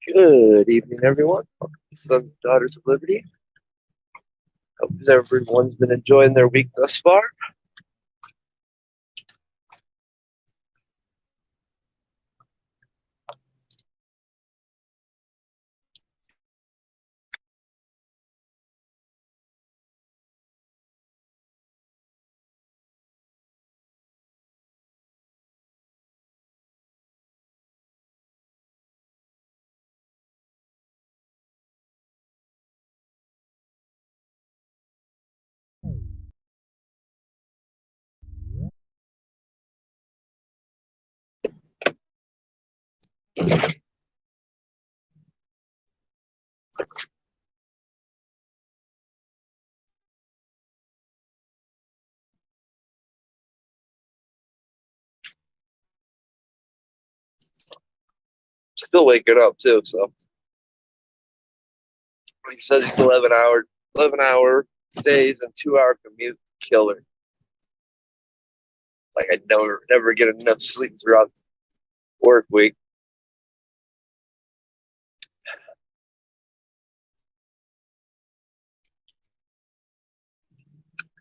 Good evening, everyone. Welcome to Sons and Daughters of Liberty. Hope everyone's been enjoying their week thus far. Still waking up too, so he says it's 11 hour days and 2 hour commute killer. Like I never get enough sleep throughout the work week.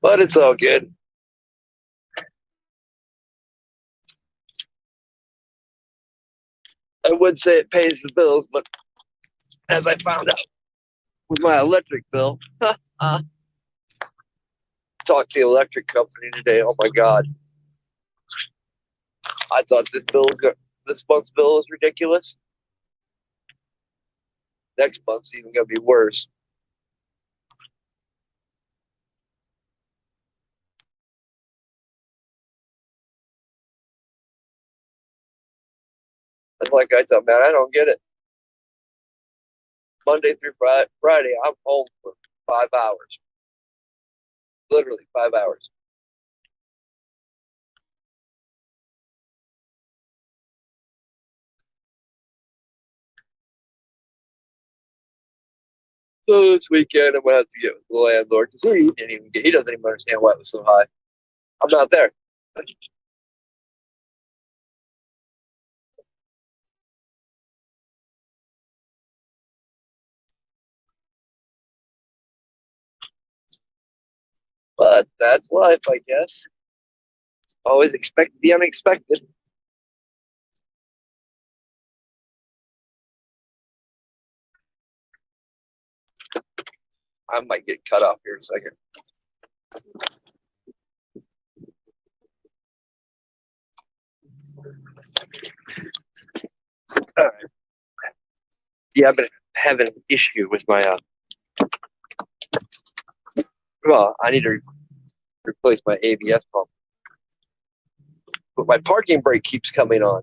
But it's all good. I would say it pays the bills, but as I found out with my electric bill, talked to the electric company today. Oh my god. I thought this month's bill was ridiculous. Next month's even gonna be worse. And like I thought, man, I don't get it. Monday through Friday, I'm home for 5 hours. Literally 5 hours. So this weekend, I'm gonna have to get with the landlord because he doesn't even understand why it was so high. I'm not there. But that's life, I guess. Always expect the unexpected. I might get cut off here in a second. All right. Yeah, I've been having an issue with my well, I need to replace my ABS pump. But my parking brake keeps coming on.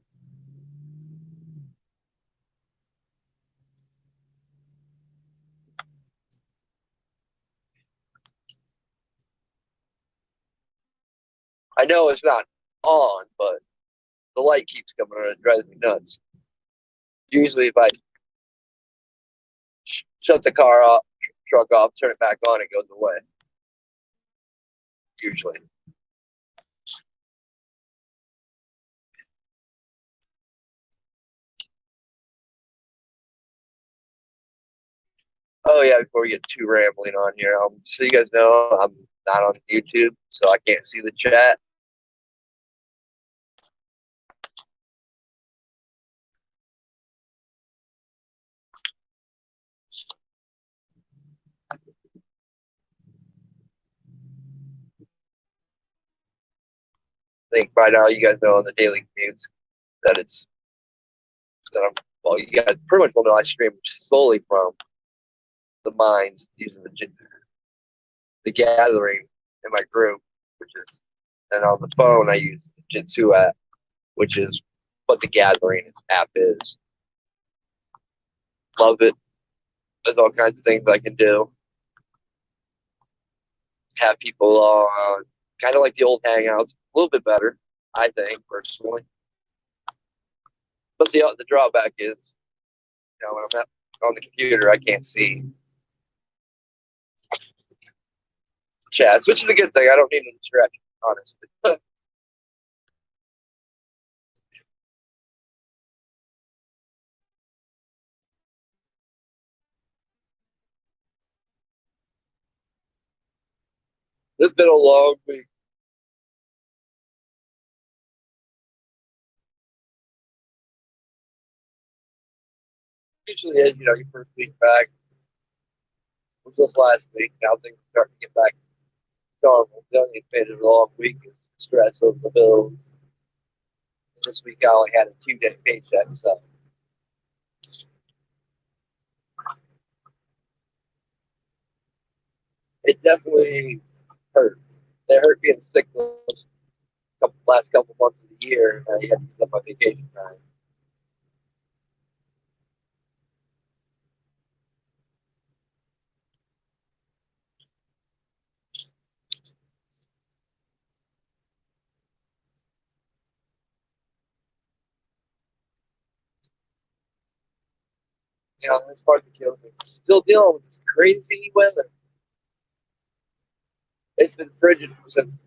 I know it's not on, but the light keeps coming on. It drives me nuts. Usually, if I shut the car off, truck off, turn it back on, it goes away. Usually. Oh yeah, before we get too rambling on here, so you guys know I'm not on YouTube, so I can't see the chat. I think by now you guys know on the daily commutes that it's that I'm well, you guys pretty much will know I stream solely from the mines using the gathering in my group, which is and on the phone I use the Jitsu app, which is what the gathering app is. Love it. There's all kinds of things I can do. Have people on, kind of like the old Hangouts, a little bit better, I think personally. But the drawback is, when I'm on the computer, I can't see chats, which is a good thing. I don't need an distraction, honestly. It's been a long week. Usually is, your first week back was just last week. Now things are starting to get back to normal. The only been a long week is stress over the bills. And this week I only had a 2-day paycheck, so it definitely hurt. It hurt being sick those last couple months of the year. And I had to use up my vacation time. That's part of the deal. Still dealing with this crazy weather. It's been frigid since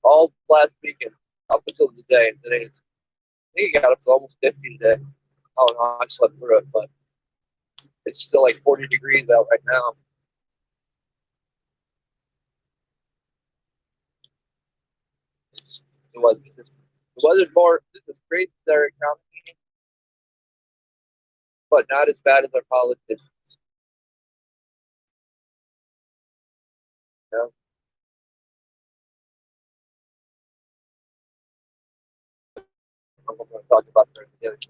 all last weekend up until today. Today it's, I think it got up to almost 50 today. Oh no, I slept through it, but it's still like 40 degrees out right now. The weather's more, this is crazy to our economy, but not as bad as our politicians. You know? I'm going to talk about the other community.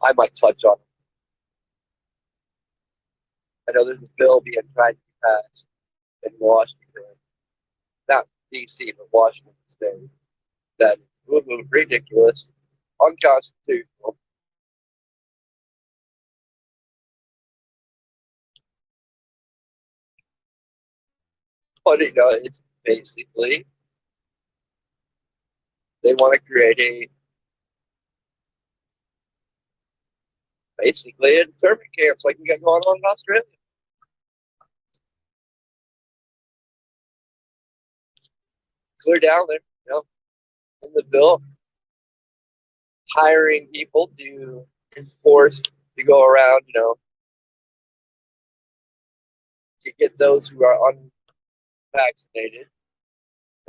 I might touch on it. I know there's a bill being tried to be passed in Washington, not D.C., but Washington State, that is ridiculous, unconstitutional. But it's basically they want to create basically internment camps like we got going on in Australia. Clear down there, in the bill, hiring people to enforce to go around, to get those who are unvaccinated.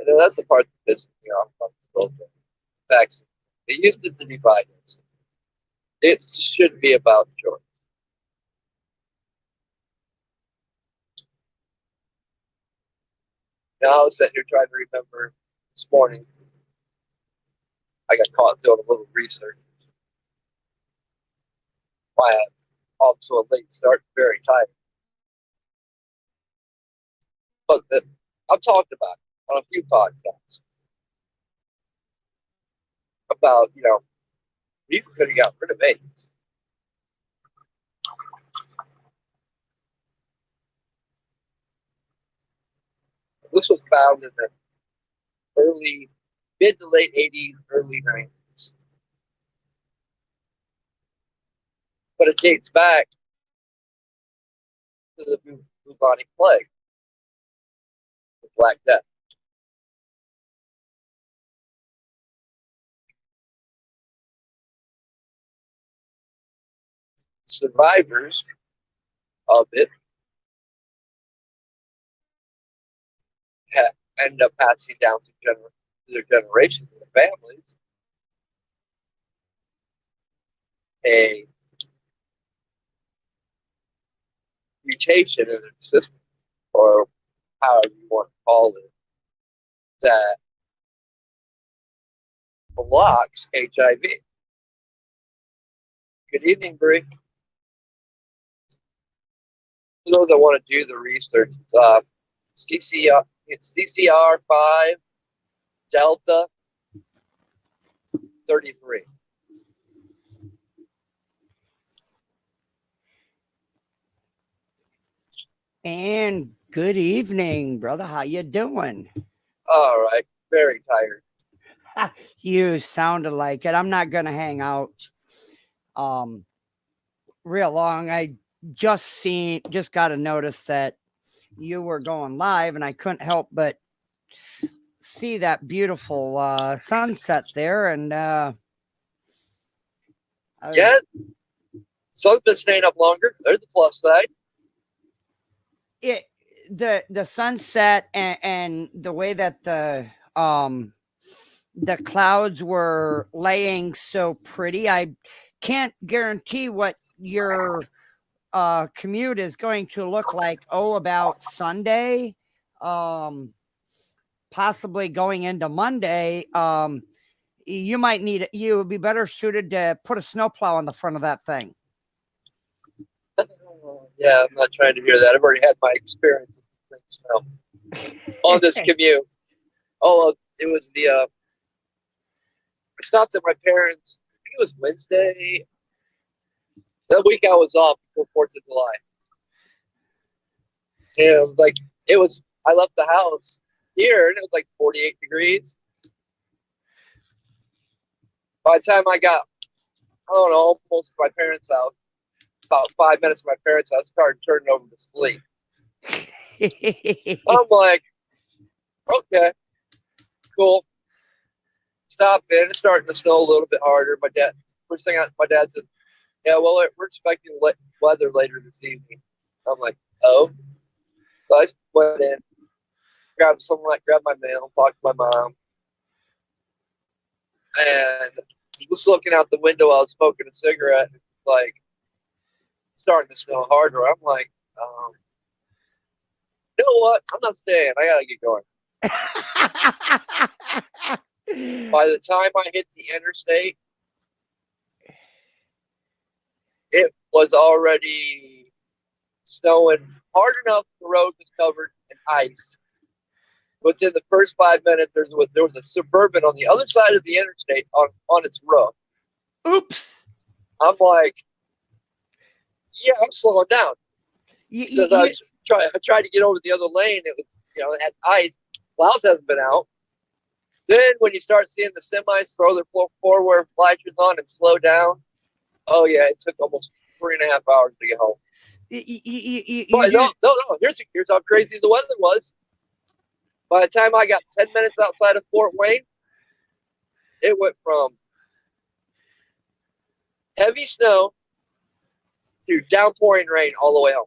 And then that's the part that pisses me off about this whole thing. Vaccine. They used it to divide us. It should be about choice. Now I was sitting here trying to remember this morning. I got caught doing a little research. Why I'm off to a late start, very tired. But I've talked about it on a few podcasts about, people could have got rid of AIDS. This was found in the mid to late 80s, early 90s. But it dates back to the bubonic plague, the Black Death. Survivors of it end up passing down to their generations and their families a mutation in their system, or however you want to call it, that blocks HIV. Good evening, Bree. For those that want to do the research, it's CCR5 Delta 33. And good evening, brother. How you doing? All right, very tired. You sounded like it. I'm not gonna hang out real long. I just got a notice that you were going live, and I couldn't help but see that beautiful sunset there. And Yeah, sun's been staying up longer. There's the plus side. the sunset and the way that the clouds were laying so pretty. I can't guarantee what your commute is going to look like. Oh, about Sunday, possibly going into Monday. You might need you would be better suited to put a snowplow on the front of that thing. Yeah, I'm not trying to hear that. I've already had my experience with things now on this commute. Oh, it was I stopped at my parents'. I think it was Wednesday. That week I was off before 4th of July. And it was like, I left the house here and it was like 48 degrees. By the time I got, I don't know, almost to my parents' house, about 5 minutes from my parents' house, started turning over to sleep. I'm like, okay, cool. Stop in. It's starting to snow a little bit harder. My dad said, yeah, well, we're expecting weather later this evening. I'm like, oh. So I went in, grabbed my mail, talked to my mom, and was looking out the window while I was smoking a cigarette. And like, starting to snow harder. I'm like, you know what? I'm not staying. I gotta get going. By the time I hit the interstate, it was already snowing hard enough. The road was covered in ice. Within the first 5 minutes, there was a Suburban on the other side of the interstate on its roof. Oops. I'm like, yeah, I'm slowing down. Because I tried to get over the other lane. It was, it had ice. Clouds hasn't been out. Then when you start seeing the semis throw their forward flashers on and slow down, oh yeah, it took almost 3.5 hours to get home. But no. Here's how crazy the weather was. By the time I got 10 minutes outside of Fort Wayne, it went from heavy snow to downpouring rain all the way home.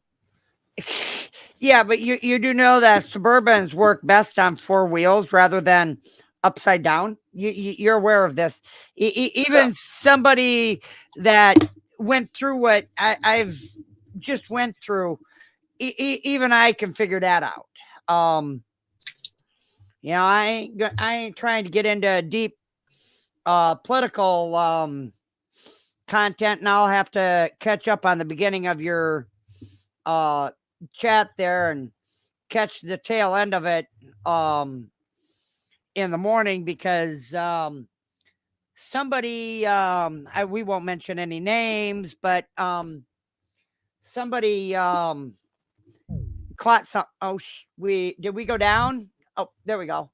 Yeah, but you do know that Suburbans work best on 4 wheels rather than upside down. You're aware of this. Even somebody that went through what I've just went through, even I can figure that out. I ain't trying to get into deep political content, and I'll have to catch up on the beginning of your chat there and catch the tail end of it in the morning, because somebody we won't mention any names, but somebody caught some. Oh, did we go down? Oh, there we go.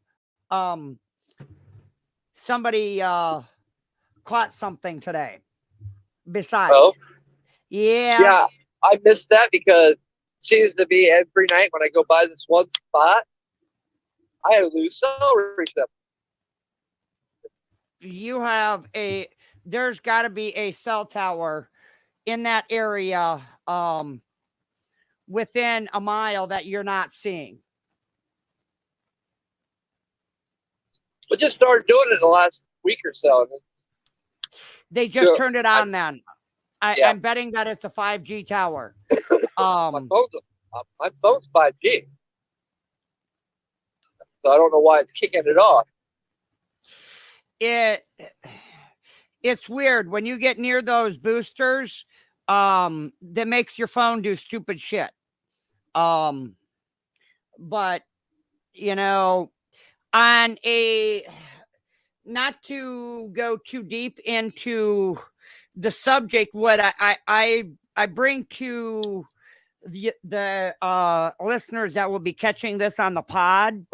Somebody caught something today. Besides, yeah, I missed that because it seems to be every night when I go by this one spot, I lose cell reception. There's got to be a cell tower in that area within a mile that you're not seeing. We just started doing it in the last week or so. They just turned it on then. I'm betting that it's a 5G tower. My phone's 5G. So I don't know why it's kicking it off. It's weird when you get near those boosters, that makes your phone do stupid shit. But on a, not to go too deep into the subject, what I bring to the listeners that will be catching this on the pod,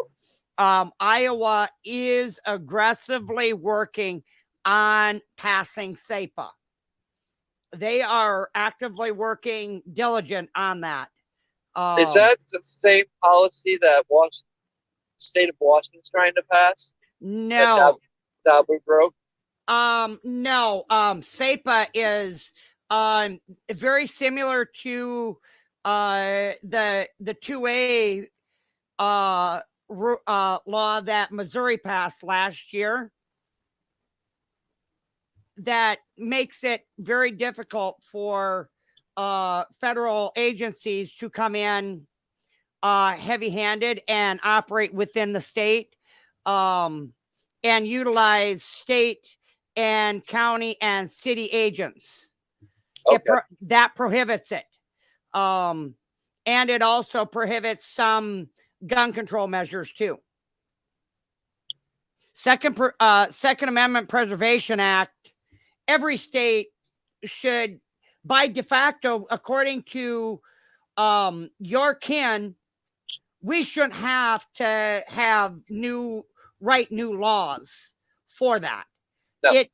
Iowa is aggressively working on passing SEPA. They are actively working diligent on that. Is that the same policy that the state of Washington is trying to pass? No. That we broke? No. SEPA is very similar to the 2A law that Missouri passed last year that makes it very difficult for federal agencies to come in heavy-handed and operate within the state, and utilize state and county and city agents. Okay. That prohibits it. And it also prohibits some gun control measures too. Second Amendment Preservation Act, every state should, by de facto, according to your kin, we shouldn't have to have new laws for that. No.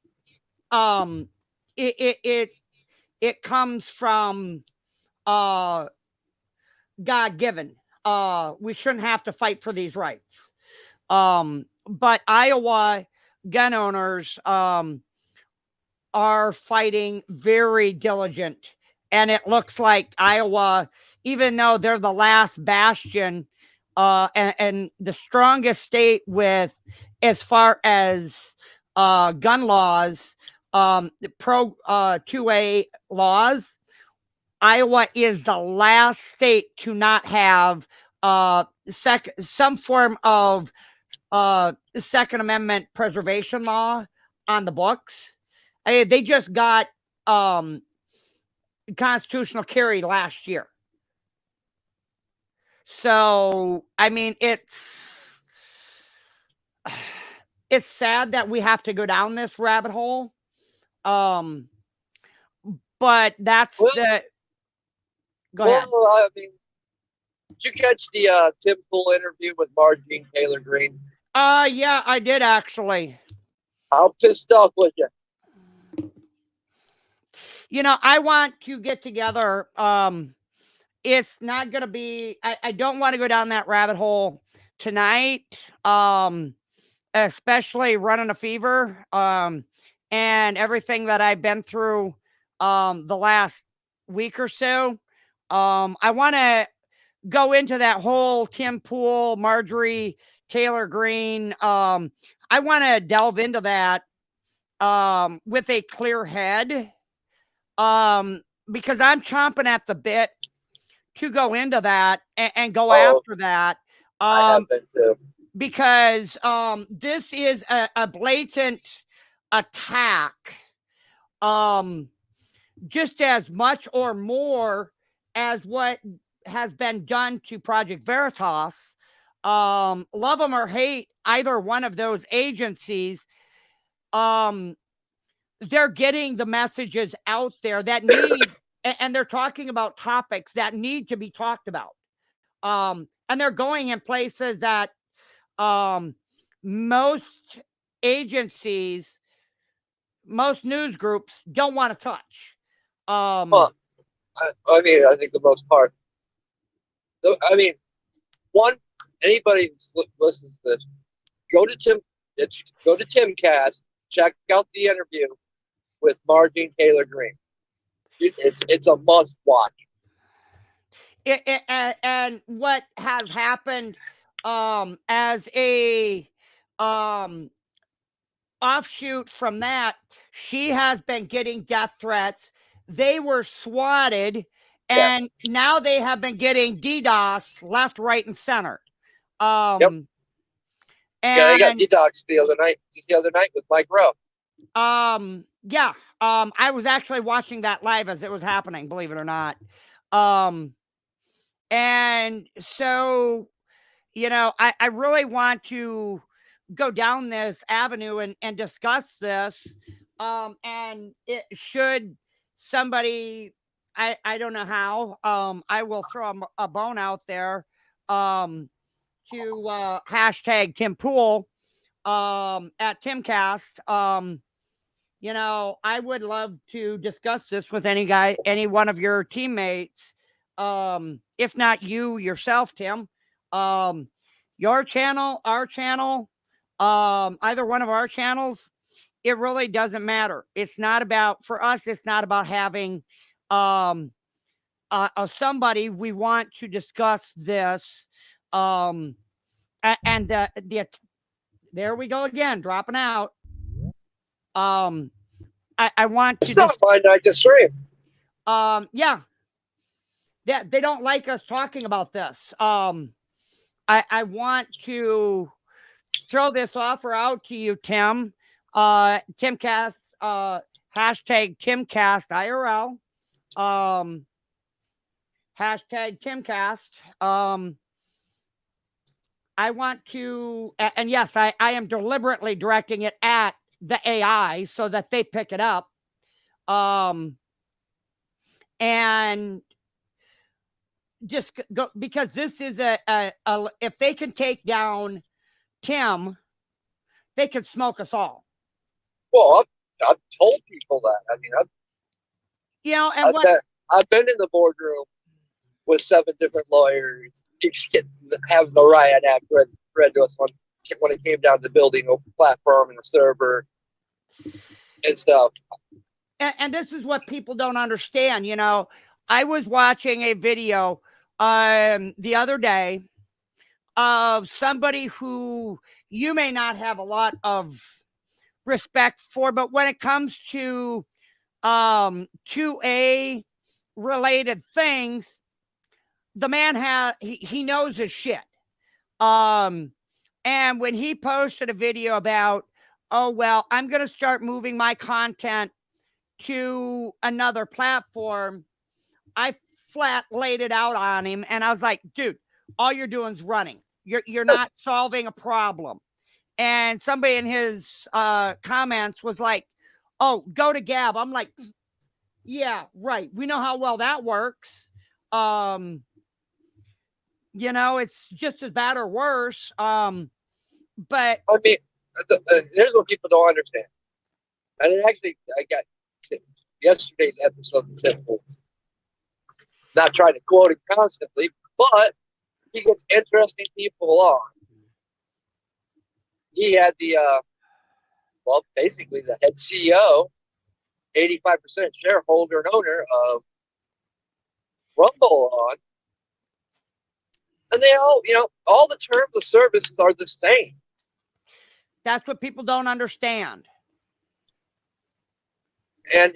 It comes from God given. We shouldn't have to fight for these rights. But Iowa gun owners are fighting very diligent, and it looks like Iowa, even though they're the last bastion and the strongest state with as far as gun laws, pro 2A laws, Iowa is the last state to not have some form of Second Amendment preservation law on the books. They just got constitutional carry last year. So, I mean, it's sad that we have to go down this rabbit hole. But that's Go ahead. I mean, did you catch the Tim Pool interview with Marjorie Taylor Greene? Yeah, I did actually. How pissed off was you? You know, I want to get together. It's not going to be, I don't want to go down that rabbit hole tonight, especially running a fever, and everything that I've been through the last week or so. I want to go into that whole Tim Pool, Marjorie Taylor Greene. I want to delve into that with a clear head, because I'm chomping at the bit to go into that and go after that. I have been too. Because this is a blatant attack, just as much or more as what has been done to Project Veritas. Love them or hate either one of those agencies, they're getting the messages out there that need, and they're talking about topics that need to be talked about. And they're going in places that most agencies, most news groups don't want to touch. Well, I mean, I think the most part. I mean, anybody who listens to this, go to Timcast, check out the interview with Marjorie Taylor Greene. It's a must watch. And what has happened as a offshoot from that, she has been getting death threats. They were swatted, and now they have been getting DDoS left, right, and center. Yep. And they got DDoS the other night with Mike Rowe. Yeah. I was actually watching that live as it was happening, believe it or not. And so, you know, I really want to go down this avenue and discuss this. And it should somebody, I don't know how, I will throw a bone out there, to hashtag Tim Pool, at Timcast. You know, I would love to discuss this with any one of your teammates. If not you yourself, Tim, your channel, our channel, either one of our channels, it really doesn't matter. It's not about, for us, it's not about having, somebody, we want to discuss this. And there we go again, dropping out. I want to It's not my night to stream. yeah, they don't like us talking about this. I want to throw this offer out to you, Tim. Timcast, hashtag Timcast IRL. Hashtag Timcast. I want to, and yes, I am deliberately directing it at the AI so that they pick it up. And just go, because this is if they can take down Tim, they could smoke us all. Well, I've told people that. I mean, I've been in the boardroom with 7 different lawyers, having the riot act read to us when it came down to building a platform and a server and stuff. And this is what people don't understand. I was watching a video the other day of somebody who you may not have a lot of respect for, but when it comes to 2A related things, the man he knows his shit. And when he posted a video about, oh, well, I'm going to start moving my content to another platform, I flat laid it out on him. And I was like, dude, all you're doing is running. You're not solving a problem. And somebody in his comments was like, oh, go to Gab. I'm like, yeah, right. We know how well that works. It's just as bad or worse. But I mean, here's what people don't understand. And actually, I got yesterday's episode of Simple. Not trying to quote him constantly, but he gets interesting people on. He had basically the head CEO, 85% shareholder and owner of Rumble on. And they all the terms of services are the same. That's what people don't understand. And,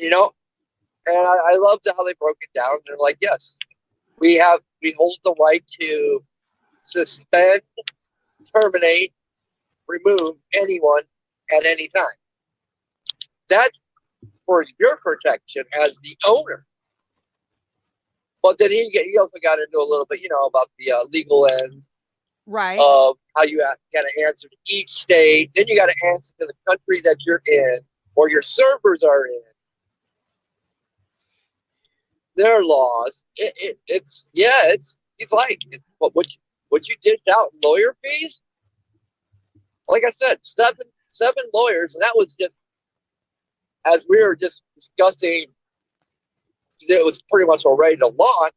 I loved how they broke it down. They're like, yes, we hold the right to suspend, terminate, remove anyone at any time. That's for your protection as the owner. But then he also got into a little bit, about the legal end, right, of how you got to answer to each state. Then you got to answer to the country that you're in or your servers are in. Their laws. He's like, what you dished out in lawyer fees. Like I said, seven lawyers, and that was just as we were just discussing. It was pretty much already to launch,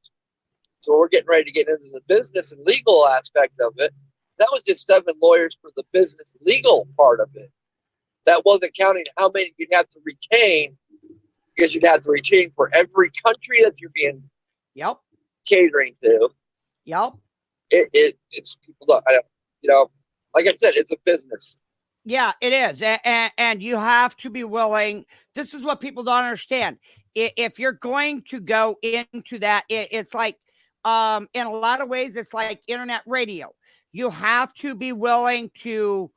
so we're getting ready to get into the business and legal aspect of it. That was just 7 lawyers for the business legal part of it. That wasn't counting how many you'd have to retain, because you'd have to retain for every country that you're being catering to. Yep. It's people don't, like I said, it's a business. Yeah, it is. And you have to be willing. This is what people don't understand. If you're going to go into that, it's like, in a lot of ways, it's like internet radio. You have to be willing to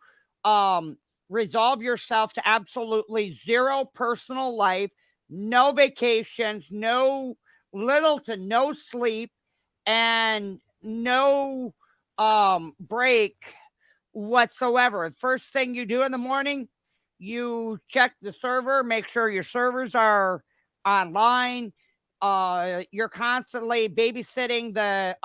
resolve yourself to absolutely 0 personal life, no vacations, no little to no sleep, and no break whatsoever. The first thing you do in the morning, you check the server, make sure your servers are online. You're constantly babysitting the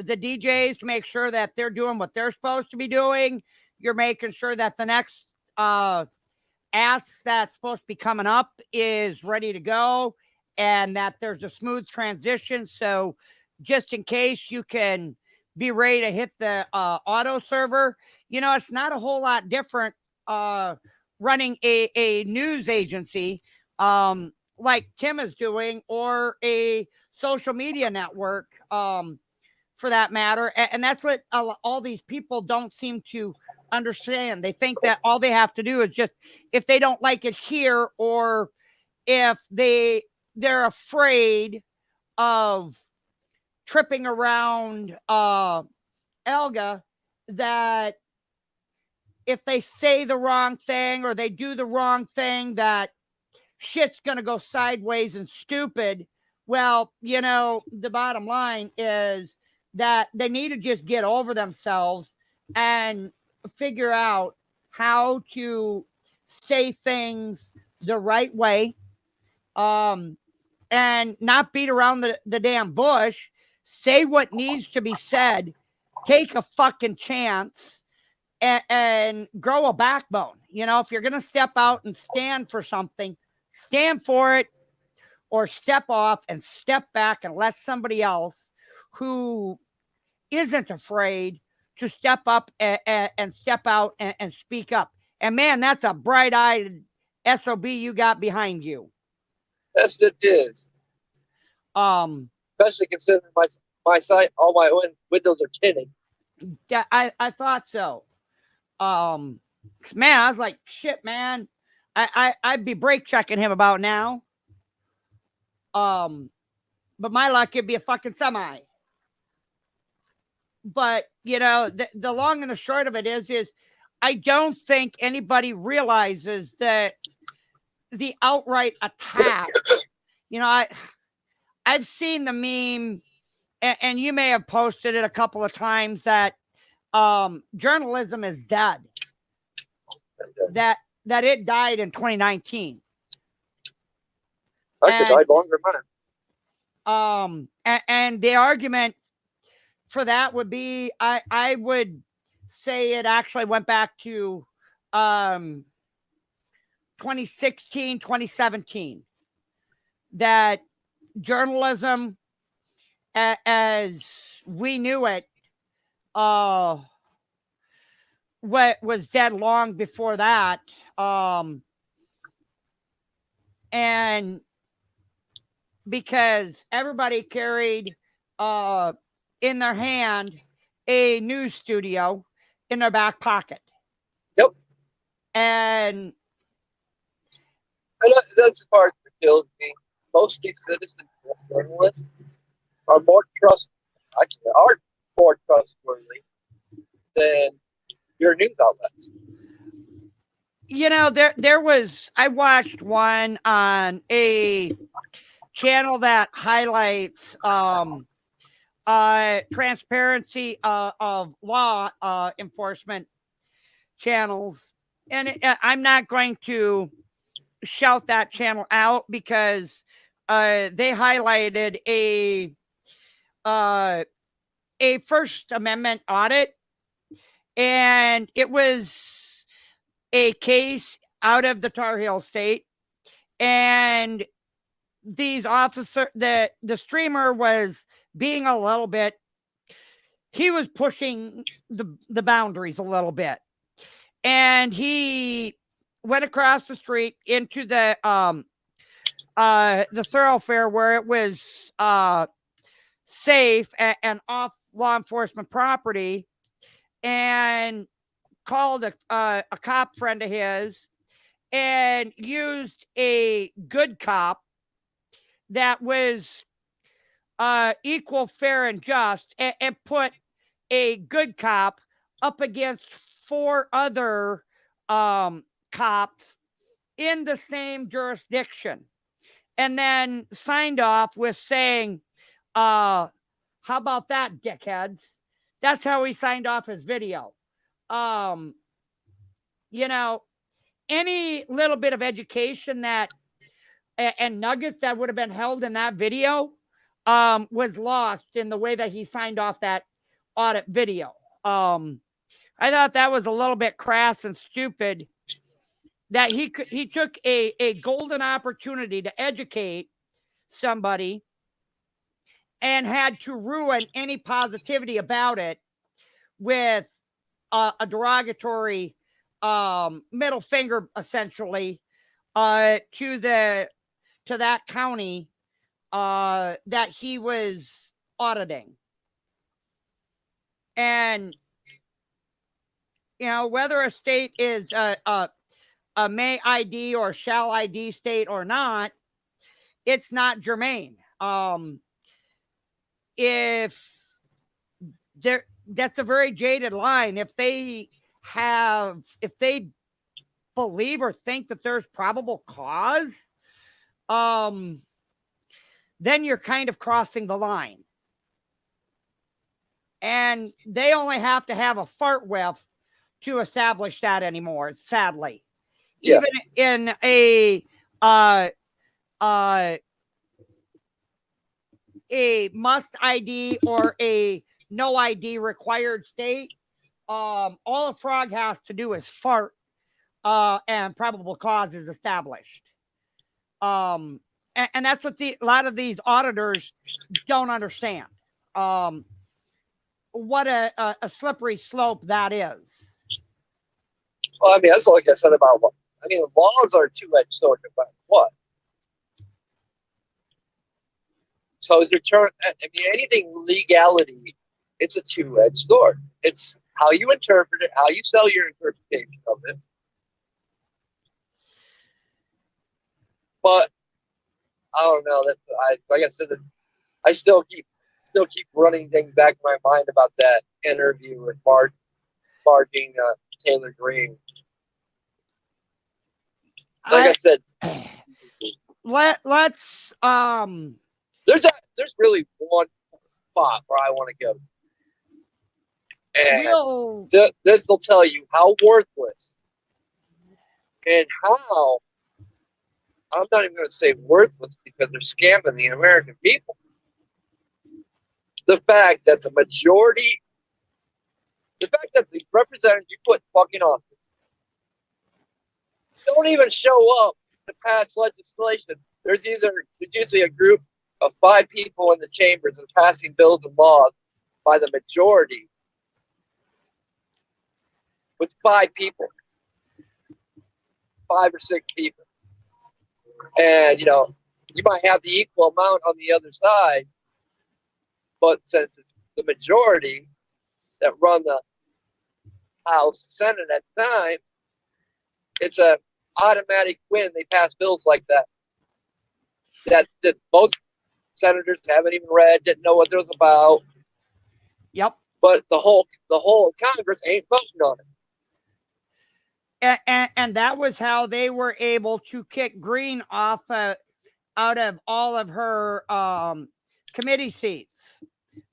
DJs to make sure that they're doing what they're supposed to be doing. You're making sure that the next ask that's supposed to be coming up is ready to go and that there's a smooth transition. So just in case, you can be ready to hit the auto server. It's not a whole lot different running a news agency. like Tim is doing, or a social media network, for that matter. And that's what all these people don't seem to understand. They think that all they have to do is just, if they don't like it here, or if they're afraid of tripping around Elga, that if they say the wrong thing or they do the wrong thing, that shit's gonna go sideways and stupid. Well, the bottom line is that they need to just get over themselves and figure out how to say things the right way, and not beat around the damn bush. Say what needs to be said. Take a fucking chance, and grow a backbone. If you're going to step out and stand for something, stand for it, or step off and step back and let somebody else who isn't afraid to step up and step out and speak up. And man, that's a bright-eyed SOB you got behind you. Yes, it is. Especially considering my site, all my windows are tinted. Yeah, I thought so. Man, I was like, shit, man. I'd be brake checking him about now. But my luck, it'd be a fucking semi. But the long and the short of it is I don't think anybody realizes that the outright attack. I've seen the meme, and you may have posted it a couple of times, that journalism is dead. That it died in 2019. I could died longer than mine. And the argument for that would be, I would say it actually went back to 2016, 2017. That journalism, as we knew it, what was dead long before that. And because everybody carried in their hand a news studio in their back pocket. Yep. And that's the part that kills me. Most of these citizens journalists are more trustworthy than your news outlets. There was, I watched one on a channel that highlights transparency of law enforcement channels, and I'm not going to shout that channel out because they highlighted a First Amendment audit, and it was a case out of the Tar Heel state, and these officers, the streamer was being a little bit, he was pushing the boundaries a little bit, and he went across the street into the thoroughfare where it was safe and off law enforcement property, and called a cop friend of his and used a good cop that was equal, fair, and just, and put a good cop up against 4 other cops in the same jurisdiction, and then signed off with saying, how about that, dickheads? That's how he signed off his video. Any little bit of education that and nuggets that would have been held in that video was lost in the way that he signed off that audit video. I thought that was a little bit crass and stupid, that he took a golden opportunity to educate somebody and had to ruin any positivity about it with a derogatory middle finger, essentially, to the to that county that he was auditing. And, you know, whether a state is a may ID or shall ID state or not, it's not germane. If there, that's a very jaded line. If they believe or think that there's probable cause, then you're kind of crossing the line. And they only have to have a fart whiff to establish that anymore, sadly. Yeah. Even in a must ID or a no ID required state, all a frog has to do is fart, and probable cause is established. And that's what a lot of these auditors don't understand. What a slippery slope that is. Well, I mean, that's like I said about. I mean, laws are a two-edged sword. No matter what. So is your turn? I mean, anything legality, it's a two-edged sword. It's how you interpret it, how you sell your interpretation of it. But I don't know. That like I said, I still keep running things back in my mind about that interview with Martin Taylor Greene. Like I said, let's there's really one spot where I want to go. And this will tell you how worthless and how, I'm not even going to say worthless because they're scamming the American people. The fact that the representatives you put fucking office don't even show up to pass legislation. There's usually a group of 5 people in the chambers and passing bills and laws by the majority with 5 people, 5 or 6 people. And, you know, you might have the equal amount on the other side, but since it's the majority that run the House, Senate at the time, it's an automatic win. They pass bills like that most senators haven't even read, didn't know what it was about. Yep. But the whole Congress ain't voting on it. And that was how they were able to kick Greene off out of all of her committee seats.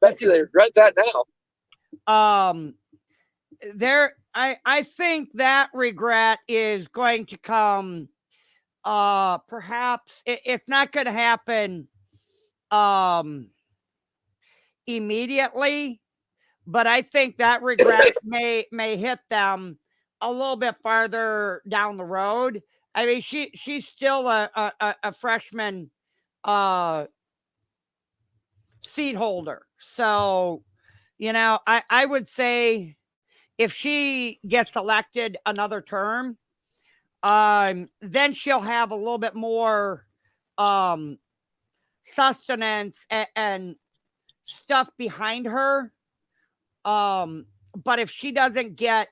Bet you they regret that now. I think that regret is going to come. Perhaps it's not going to happen immediately, but I think that regret may hit them a little bit farther down the road. I mean, she's still a freshman seat holder, so you know, I would say if she gets elected another term, then she'll have a little bit more sustenance and stuff behind her. But if she doesn't get,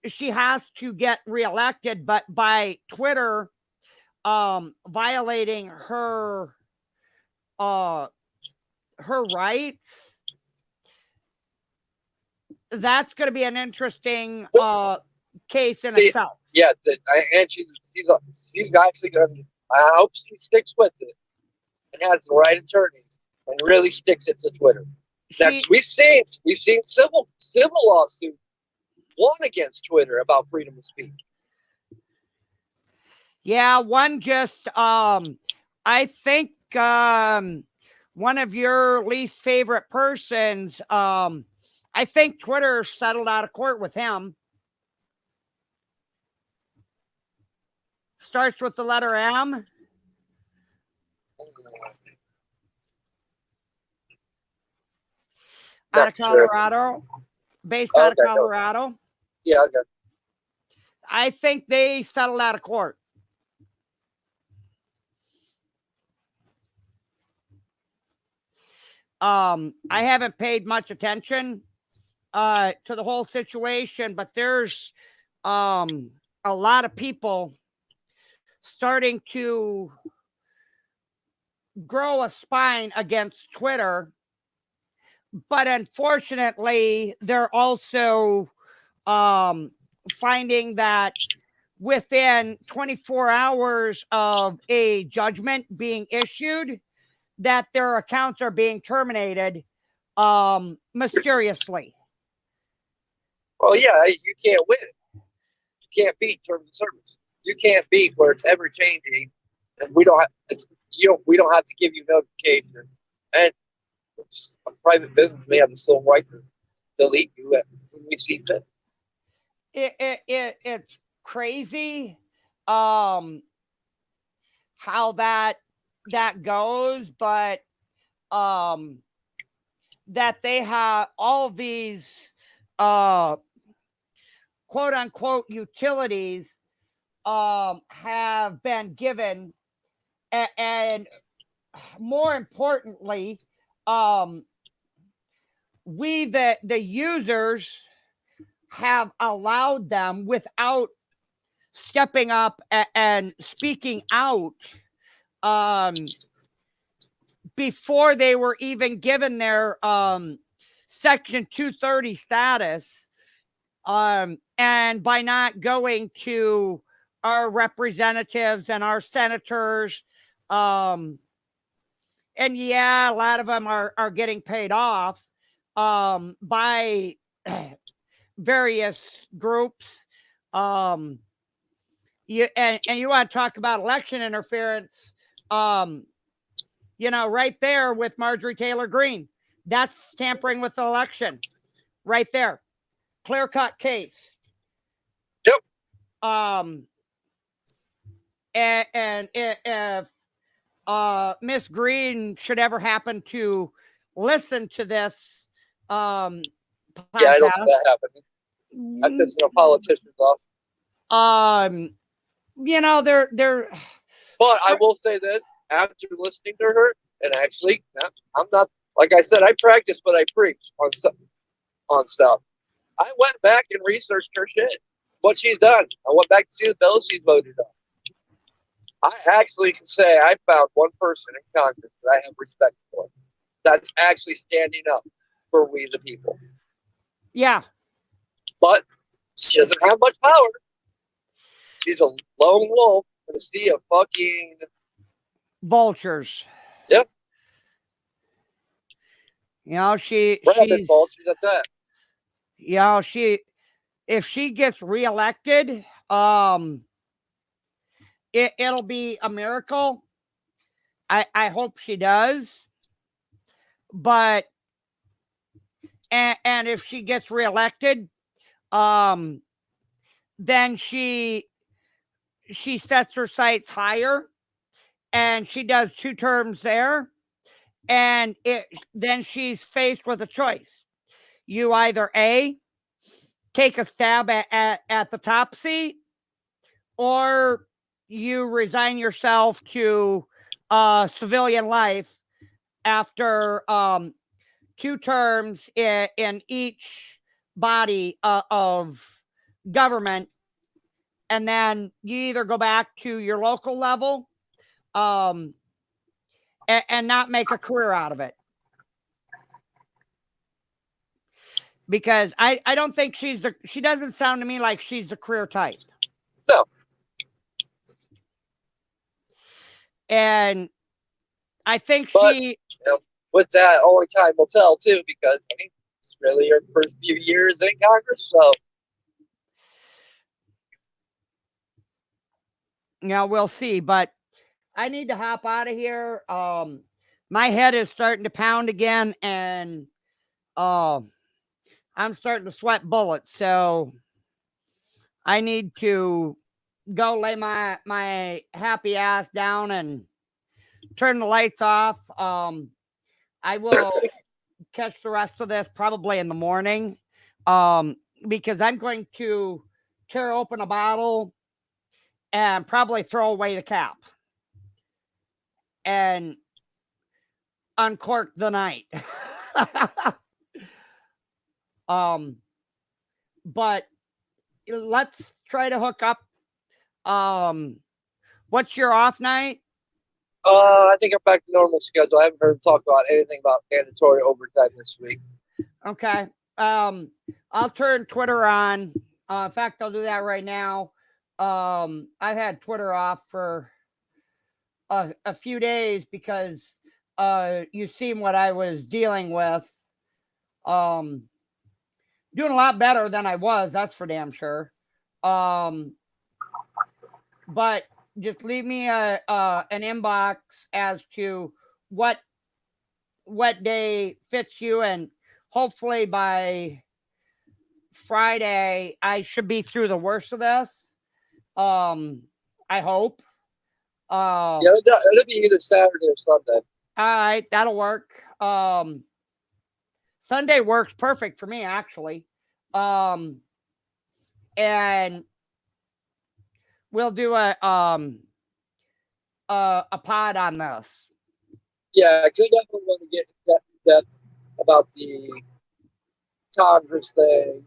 she has to get reelected, but by Twitter violating her rights, that's going to be an interesting case in itself. Yeah, and she's actually going to. I hope she sticks with it and has the right attorneys and really sticks it to Twitter. Now, we've seen civil lawsuits won against Twitter about freedom of speech. Yeah, one just I think one of your least favorite persons, I think Twitter settled out of court with him. Starts with the letter M. Out of Colorado. Based out of Colorado. Yeah, okay. I think they settled out of court. I haven't paid much attention to the whole situation, but there's a lot of people starting to grow a spine against Twitter, but unfortunately, they're also finding that within 24 hours of a judgment being issued, that their accounts are being terminated mysteriously. Well, yeah, you can't win. You can't beat terms of service. You can't beat where it's ever changing, and we don't have to give you notification. And it's a private business. They have the sole right to delete you when we see fit. It's crazy how that goes, but that they have all these quote unquote utilities have been given, and more importantly, we the users have allowed them without stepping up and speaking out before they were even given their Section 230 status, and by not going to our representatives and our senators, and yeah, a lot of them are getting paid off by various groups. You want to talk about election interference? Right there with Marjorie Taylor Greene, that's tampering with the election, right there, clear cut case. Yep. And if Miss Greene should ever happen to listen to this podcast, yeah, I don't see that happening. I'm pissing a politicians off. They're. But I will say this: after listening to her, and actually, I'm not, like I said, I practice what I preach on stuff. I went back and researched her shit, what she's done. I went back to see the bills she's voted on. I actually can say I found one person in Congress that I have respect for, that's actually standing up for we the people. Yeah. But she doesn't have much power. She's a lone wolf in a sea of fucking vultures. Yep. She's vultures at that. If she gets reelected, it'll be a miracle. I hope she does. But and if she gets reelected, then she sets her sights higher, and she does 2 terms there, and then she's faced with a choice. You either A, take a stab at the top seat, or you resign yourself to civilian life after 2 terms in each body of government, and then you either go back to your local level and not make a career out of it. Because I don't think she doesn't sound to me like she's the career type. No. And I think with that, only time will tell too, because I mean, it's really her first few years in Congress, so. Yeah, we'll see. But I need to hop out of here. My head is starting to pound again, and I'm starting to sweat bullets. So I need to go lay my happy ass down and turn the lights off. I will catch the rest of this probably in the morning, because I'm going to tear open a bottle and probably throw away the cap. And uncork the night. But let's try to hook up. What's your off night? I think I'm back to normal schedule. I haven't heard talk about anything about mandatory overtime this week. Okay. I'll turn Twitter on. In fact, I'll do that right now. I've had Twitter off for a few days because you've seen what I was dealing with. Doing a lot better than I was, that's for damn sure. But just leave me an inbox as to what day fits you, and hopefully by Friday I should be through the worst of this. I hope. Yeah, it'll be either Saturday or Sunday. All right, that'll work. Sunday works perfect for me, actually. And we'll do a pod on this. Yeah, because I definitely want to get in depth about the Congress thing.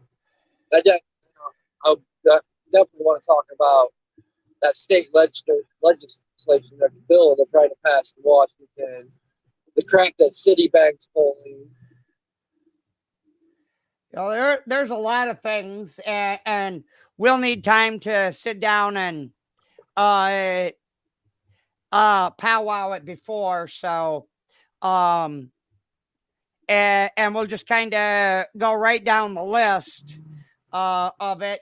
I definitely want to talk about that state legislation, that bill they're trying to pass in Washington, the crap that Citibank's pulling. You know, there's a lot of things, and we'll need time to sit down and powwow it before. So, and we'll just kind of go right down the list of it.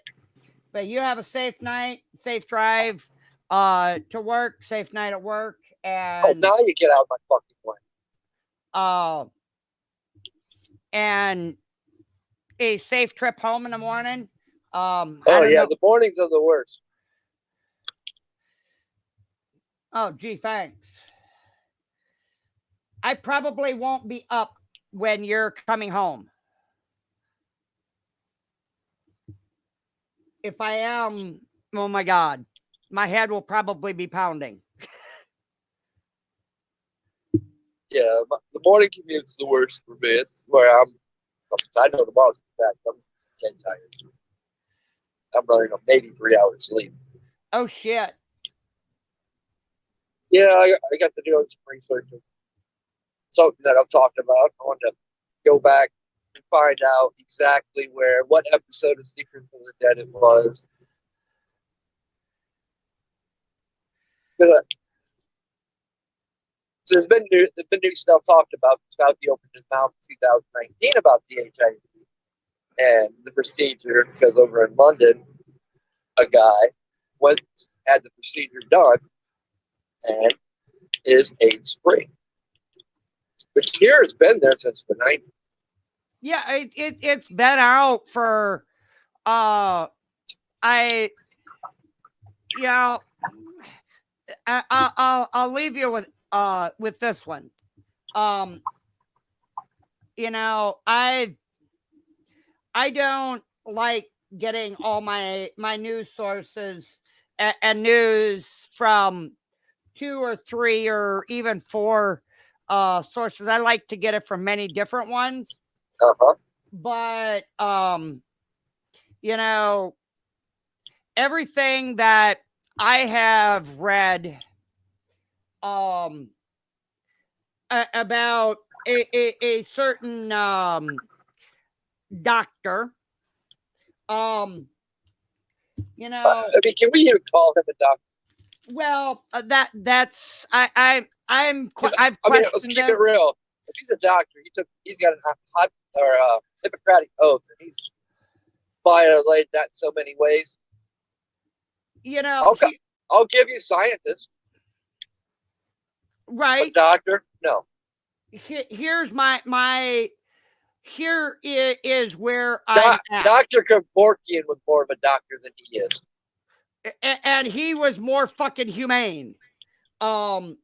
But you have a safe night, safe drive to work, safe night at work, and now you get out of my fucking way. And a safe trip home in the morning. The mornings are the worst. Oh, gee, thanks. I probably won't be up when you're coming home. If I am, oh my God, my head will probably be pounding. Yeah, the morning commute's the worst for me. It's where I know tomorrow's back. I'm getting tired. I'm running on maybe 3 hours sleep. Oh, shit. Yeah, I got to do some research. Something that I've talked about. I want to go back and find out exactly what episode of Secret from the Dead it was. There's been new stuff talked about. Fauci opened his mouth in 2019 about the HIV and the procedure, because over in London, a guy had the procedure done and is AIDS free, which here has been there since the 90s. Yeah, it's been out for I'll leave you with this one. I don't like getting all my news sources and news from 2 or 3 or even 4 sources. I like to get it from many different ones. But everything that I have read about a certain doctor, can we even call him a doctor? Well, that's I've questioned. Let's keep it real. If he's a doctor, he's got a Hippocratic oath, and he's violated that in so many ways. I'll give you scientist, right? A doctor, no. Here's here is where I'm at. Dr. Kevorkian was more of a doctor than he is. And he was more fucking humane. But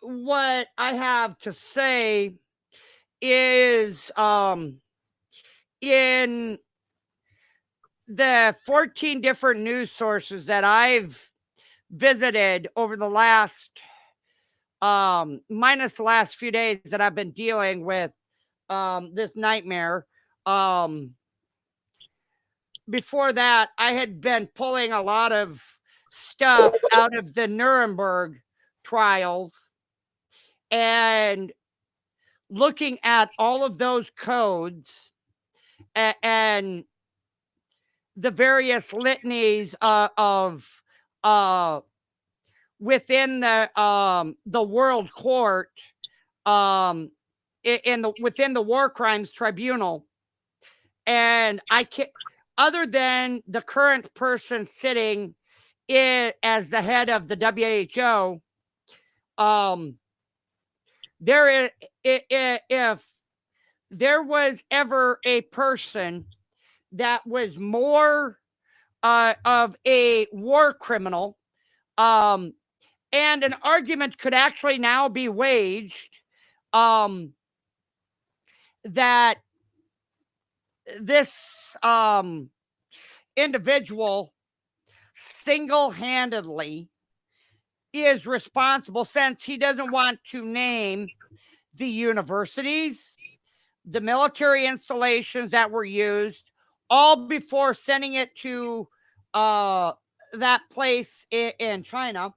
what I have to say is in the 14 different news sources that I've visited over the last minus the last few days that I've been dealing with this nightmare. Before that, I had been pulling a lot of stuff out of the Nuremberg trials and looking at all of those codes and the various litanies of within the world court within the war crimes tribunal, and I can't, other than the current person sitting in as the head of the WHO, there is, if there was ever a person that was more of a war criminal, and an argument could actually now be waged that this individual single-handedly is responsible, since he doesn't want to name the universities, the military installations that were used, all before sending it to that place in China.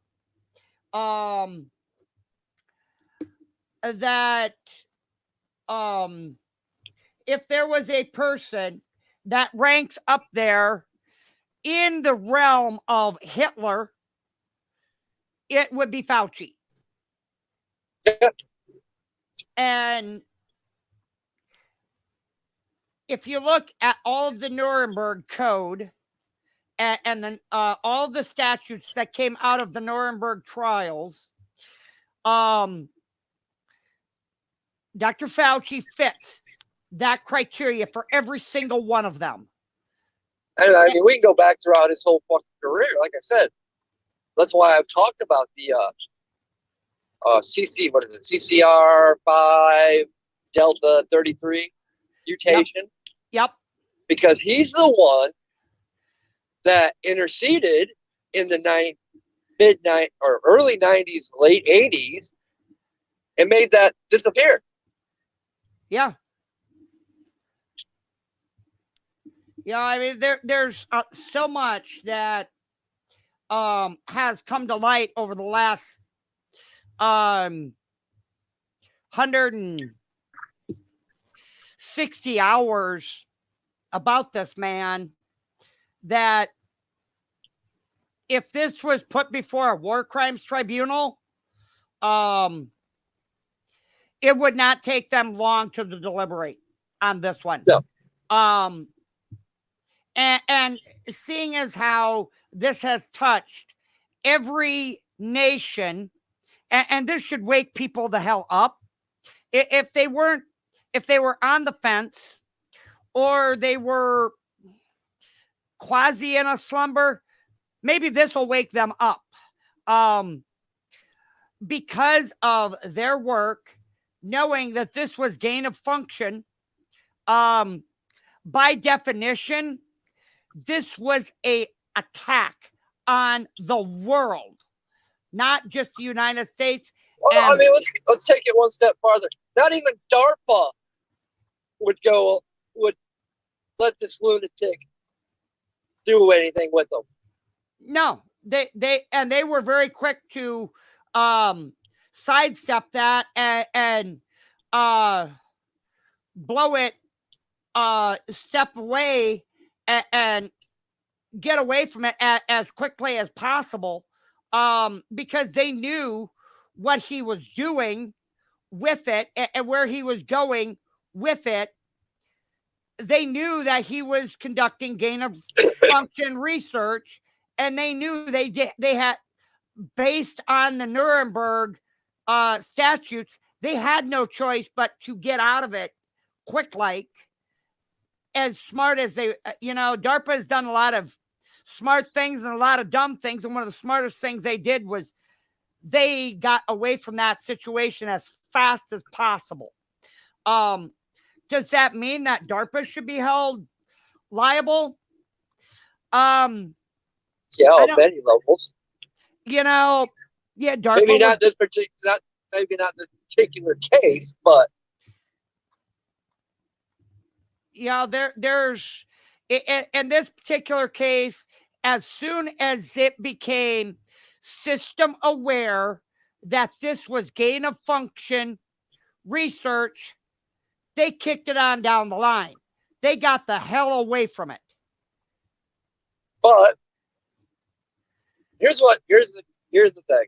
That if there was a person that ranks up there in the realm of Hitler, it would be Fauci. And if you look at all of the Nuremberg Code and then all the statutes that came out of the Nuremberg trials, Dr. Fauci fits that criteria for every single one of them. And I mean, we can go back throughout his whole fucking career. Like I said, that's why I've talked about the CCR5 Delta 33 mutation. Yep. Because he's the one that interceded in the early 90s, late 80s, and made that disappear. Yeah. Yeah, I mean, there's so much that has come to light over the last 160 hours about this man, that if this was put before a war crimes tribunal, it would not take them long to deliberate on this one. No. And seeing as how this has touched every nation, and this should wake people the hell up. If they were on the fence, or they were quasi in a slumber, maybe this will wake them up. Because of their work, knowing that this was gain of function, by definition, this was a attack on the world, not just the United States. Well, I mean, let's take it one step farther. Not even DARPA would let this lunatic do anything with them. No, they were very quick to sidestep that and blow it, step away and get away from it as quickly as possible, because they knew what he was doing with it and where he was going with it. They knew that he was conducting gain of function research, and they knew they had, based on the Nuremberg statutes, they had no choice but to get out of it quick, like, as smart as they, DARPA has done a lot of smart things and a lot of dumb things. And one of the smartest things they did was they got away from that situation as fast as possible. Does that mean that DARPA should be held liable? Yeah, on many levels. Yeah, DARPA. Maybe not this particular, maybe not in this particular case, but there's in this particular case, as soon as it became system aware that this was gain of function research, they kicked it on down the line. They got the hell away from it. But here's the thing.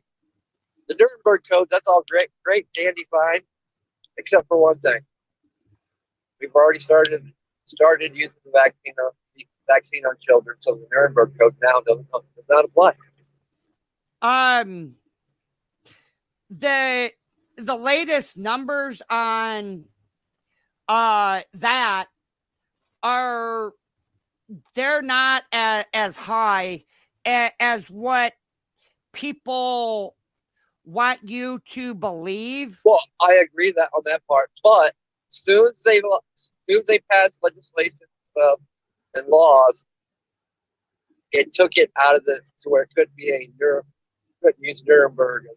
The Nuremberg codes, that's all great, dandy, fine, except for one thing. We've already started using the vaccine on children, so the Nuremberg code now does not apply. The latest numbers on that are, they're not as high as what people want you to believe. Well, I agree on that part, but as soon as they pass legislation and laws, it took it out of to where it couldn't use Nuremberg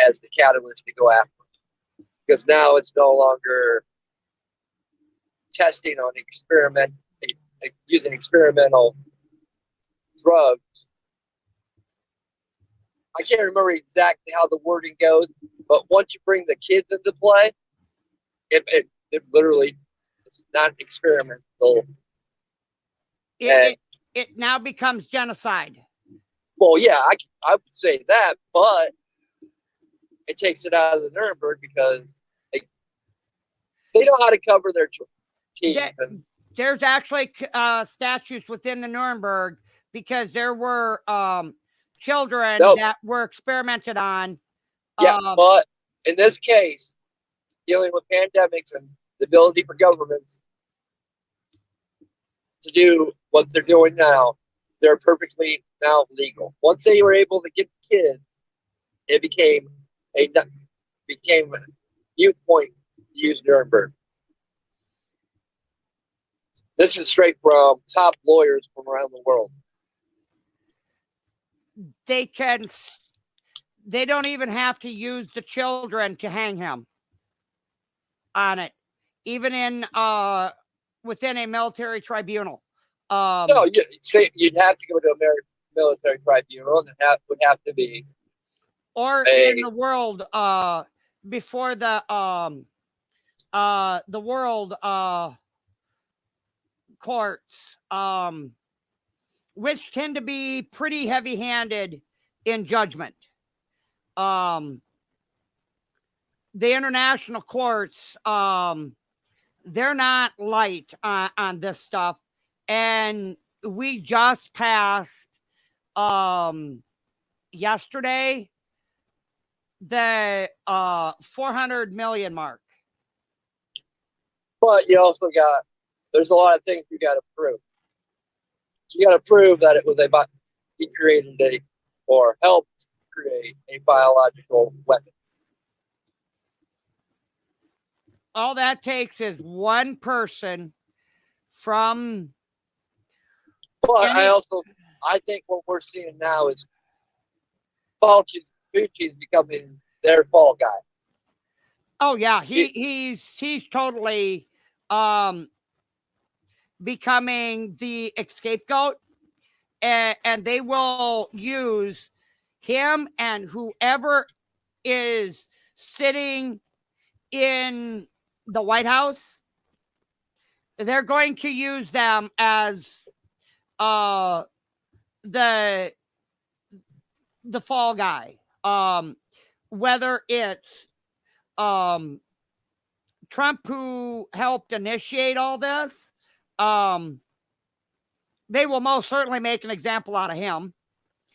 as the catalyst to go after it. Because now it's no longer testing on using experimental drugs. I can't remember exactly how the wording goes, but once you bring the kids into play, it literally, it's not experimental. It now becomes genocide. Well, yeah, I would say that, but it takes it out of the Nuremberg because they know how to cover their teeth. There's actually statutes within the Nuremberg because there were children that were experimented on. Yeah, but in this case, dealing with pandemics and the ability for governments to do what they're doing now, they're perfectly now legal. Once they were able to get kids, it became a viewpoint to use Nuremberg. This is straight from top lawyers from around the world. They don't even have to use the children to hang him on it, even in within a military tribunal. No, you'd have to go to a military tribunal, and it would have to be, or in the world before the world courts, which tend to be pretty heavy-handed in judgment. The international courts, they're not light on this stuff. And we just passed yesterday the 400 million mark. But you also there's a lot of things you got to prove. You got to prove that he created or helped create a biological weapon. All that takes is one person from. But I think what we're seeing now is Fauci's becoming their fall guy. Oh yeah, he's totally becoming the scapegoat, and they will use him and whoever is sitting in the White House. They're going to use them as the fall guy. Whether it's Trump who helped initiate all this, they will most certainly make an example out of him.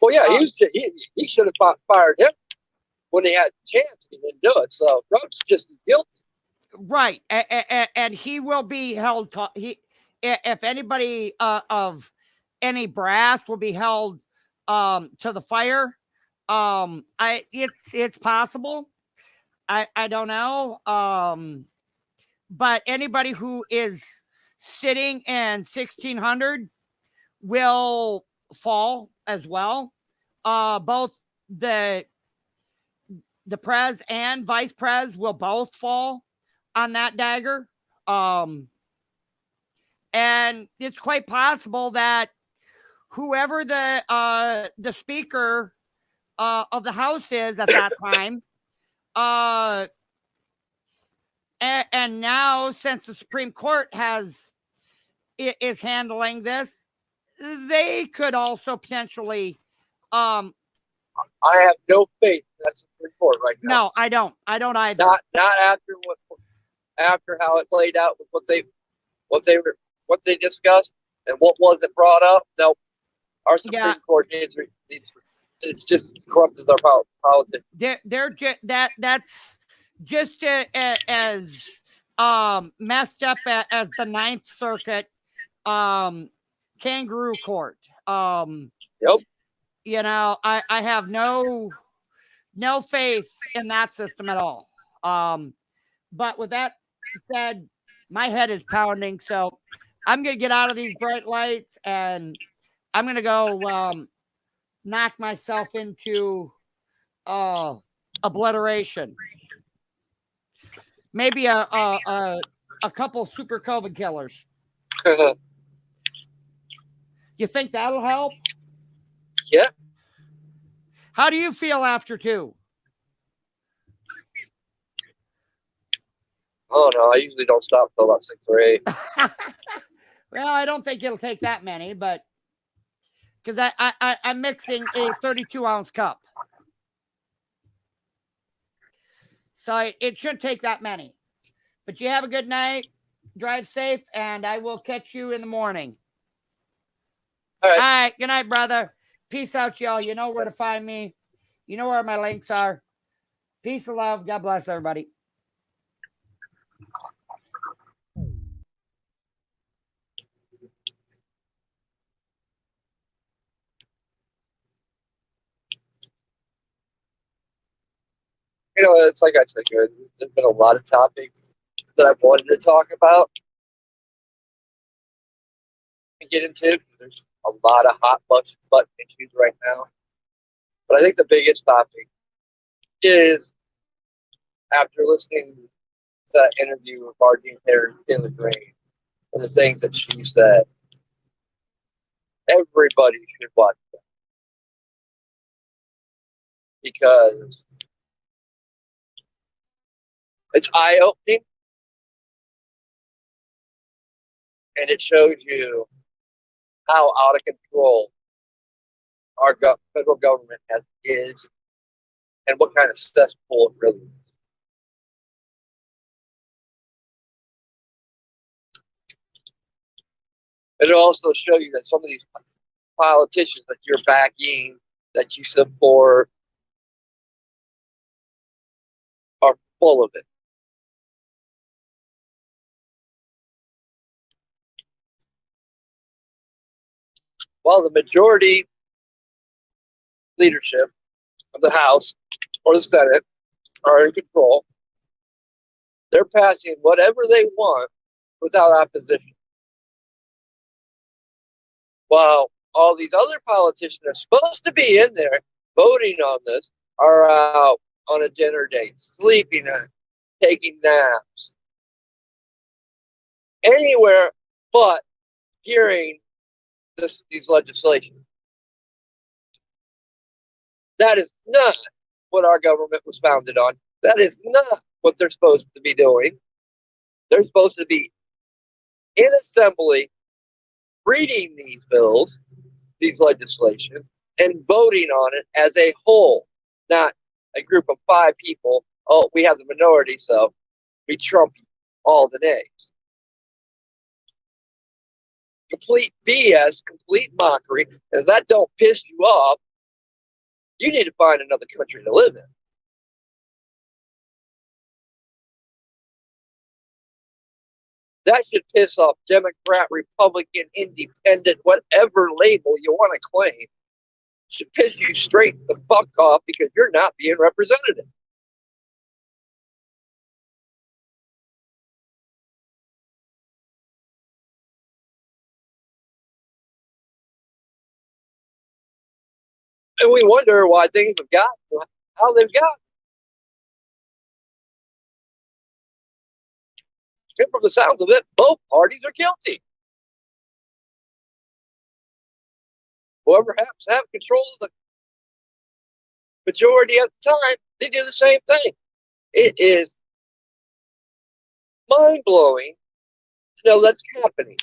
Well, yeah, he should have fired him when he had the chance. He didn't do it, so Trump's just as guilty. Right, and he will be held. If anybody of any brass will be held to the fire, it's possible. I don't know. But anybody who is sitting in 1600 will fall as well. Both the the prez and vice prez will both fall on that dagger. And it's quite possible that whoever the speaker of the House is at that time, and now since the Supreme Court is handling this, they could also potentially. I have no faith in that Supreme Court right now. No, I don't. I don't either. Not after how it played out with what they discussed and what wasn't brought up. No, our Supreme Court needs. It's just corrupt as our politics. They're just that's just as messed up as the Ninth Circuit kangaroo court. Yep. You know, I have no faith in that system at all. But with that said, my head is pounding, so I'm gonna get out of these bright lights and I'm gonna go knock myself into obliteration. Maybe a couple super COVID killers. You think that'll help? Yeah. How do you feel after 2? Oh no, I usually don't stop until about 6 or 8. Well, I don't think it'll take that many, but because I'm mixing a 32-ounce cup. So it shouldn't take that many. But you have a good night, drive safe, and I will catch you in the morning. All right. All right. Good night, brother. Peace out, y'all. You know where to find me. You know where my links are. Peace and love. God bless everybody. You know, it's like I said, there's been a lot of topics that I've wanted to talk about and get into. There's a lot of hot button issues right now. But I think the biggest topic is, after listening to that interview with Margie Taylor Greene and the things that she said, everybody should watch that. Because it's eye-opening, and it shows you how out of control our federal government is, and what kind of cesspool it really is. It'll also show you that some of these politicians that you're backing, that you support, are full of it. While the majority leadership of the House or the Senate are in control, they're passing whatever they want without opposition. While all these other politicians are supposed to be in there voting on this are out on a dinner date, sleeping in, taking naps, anywhere but hearing these legislation. That is not what our government was founded on. That is not what they're supposed to be doing. They're supposed to be in assembly reading these bills, these legislations, and voting on it as a whole, not a group of 5 people. Oh, we have the minority, so we trump all the nays. Complete BS, complete mockery. If that don't piss you off, you need to find another country to live in. That should piss off Democrat, Republican, Independent, whatever label you want to claim. Should piss you straight the fuck off because you're not being represented. And we wonder why things have gotten how they've gotten. And from the sounds of it, both parties are guilty. Whoever happens to have control of the majority at the time, they do the same thing. It is mind blowing to know that's happening.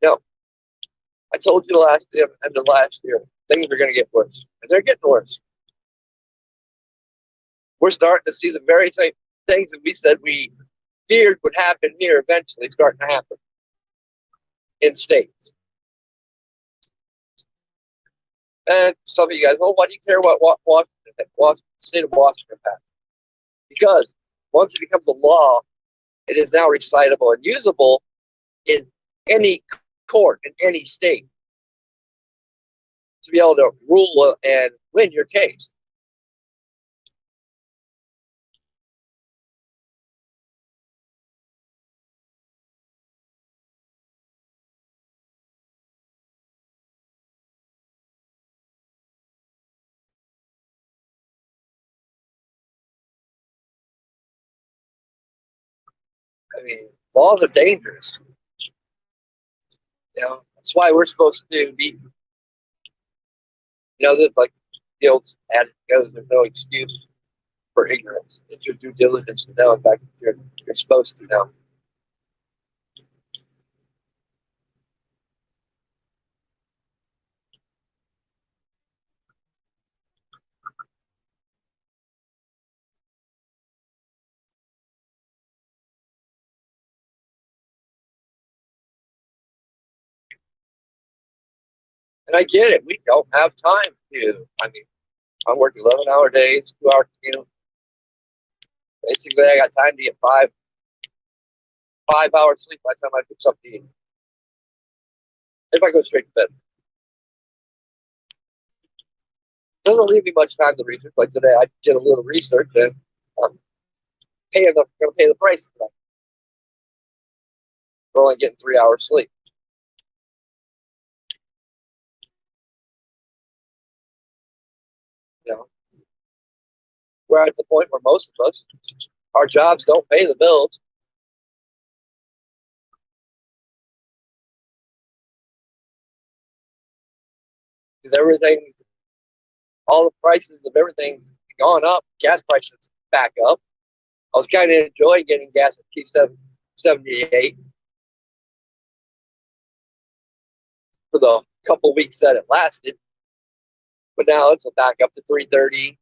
Now, I told you last year and the last year, things are going to get worse, and they're getting worse. We're starting to see the very same things that we said we feared would happen here eventually starting to happen in states. And some of you guys, well, why do you care what the state of Washington passed? Because once it becomes a law, it is now recitable and usable in any court in any state to be able to rule and win your case. I mean, laws are dangerous. That's why we're supposed to be, that like the old adage goes, there's no excuse for ignorance. It's your due diligence to know. In fact, you're supposed to know. And I get it. We don't have time to. I mean, I'm working 11-hour days, 2 hours commute. Basically, I got time to get 5 hours sleep by the time I fix up to eat. If I go straight to bed. It doesn't leave me much time to research. Like today, I did a little research and I'm going to pay the price tonight. We're only getting 3 hours sleep. We're at the point where most of us, our jobs don't pay the bills. Because all the prices of everything gone up. Gas prices back up. I was kind of enjoying getting gas at T78 for the couple weeks that it lasted. But now it's back up to 330.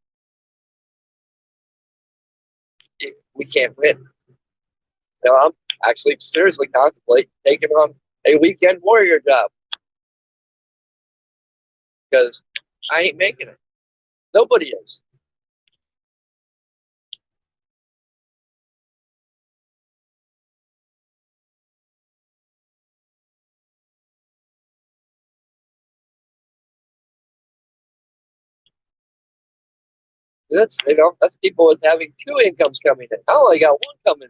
We can't win. I'm actually seriously contemplating taking on a weekend warrior job because I ain't making it. Nobody is. That's people with having two incomes coming in. I only got one coming.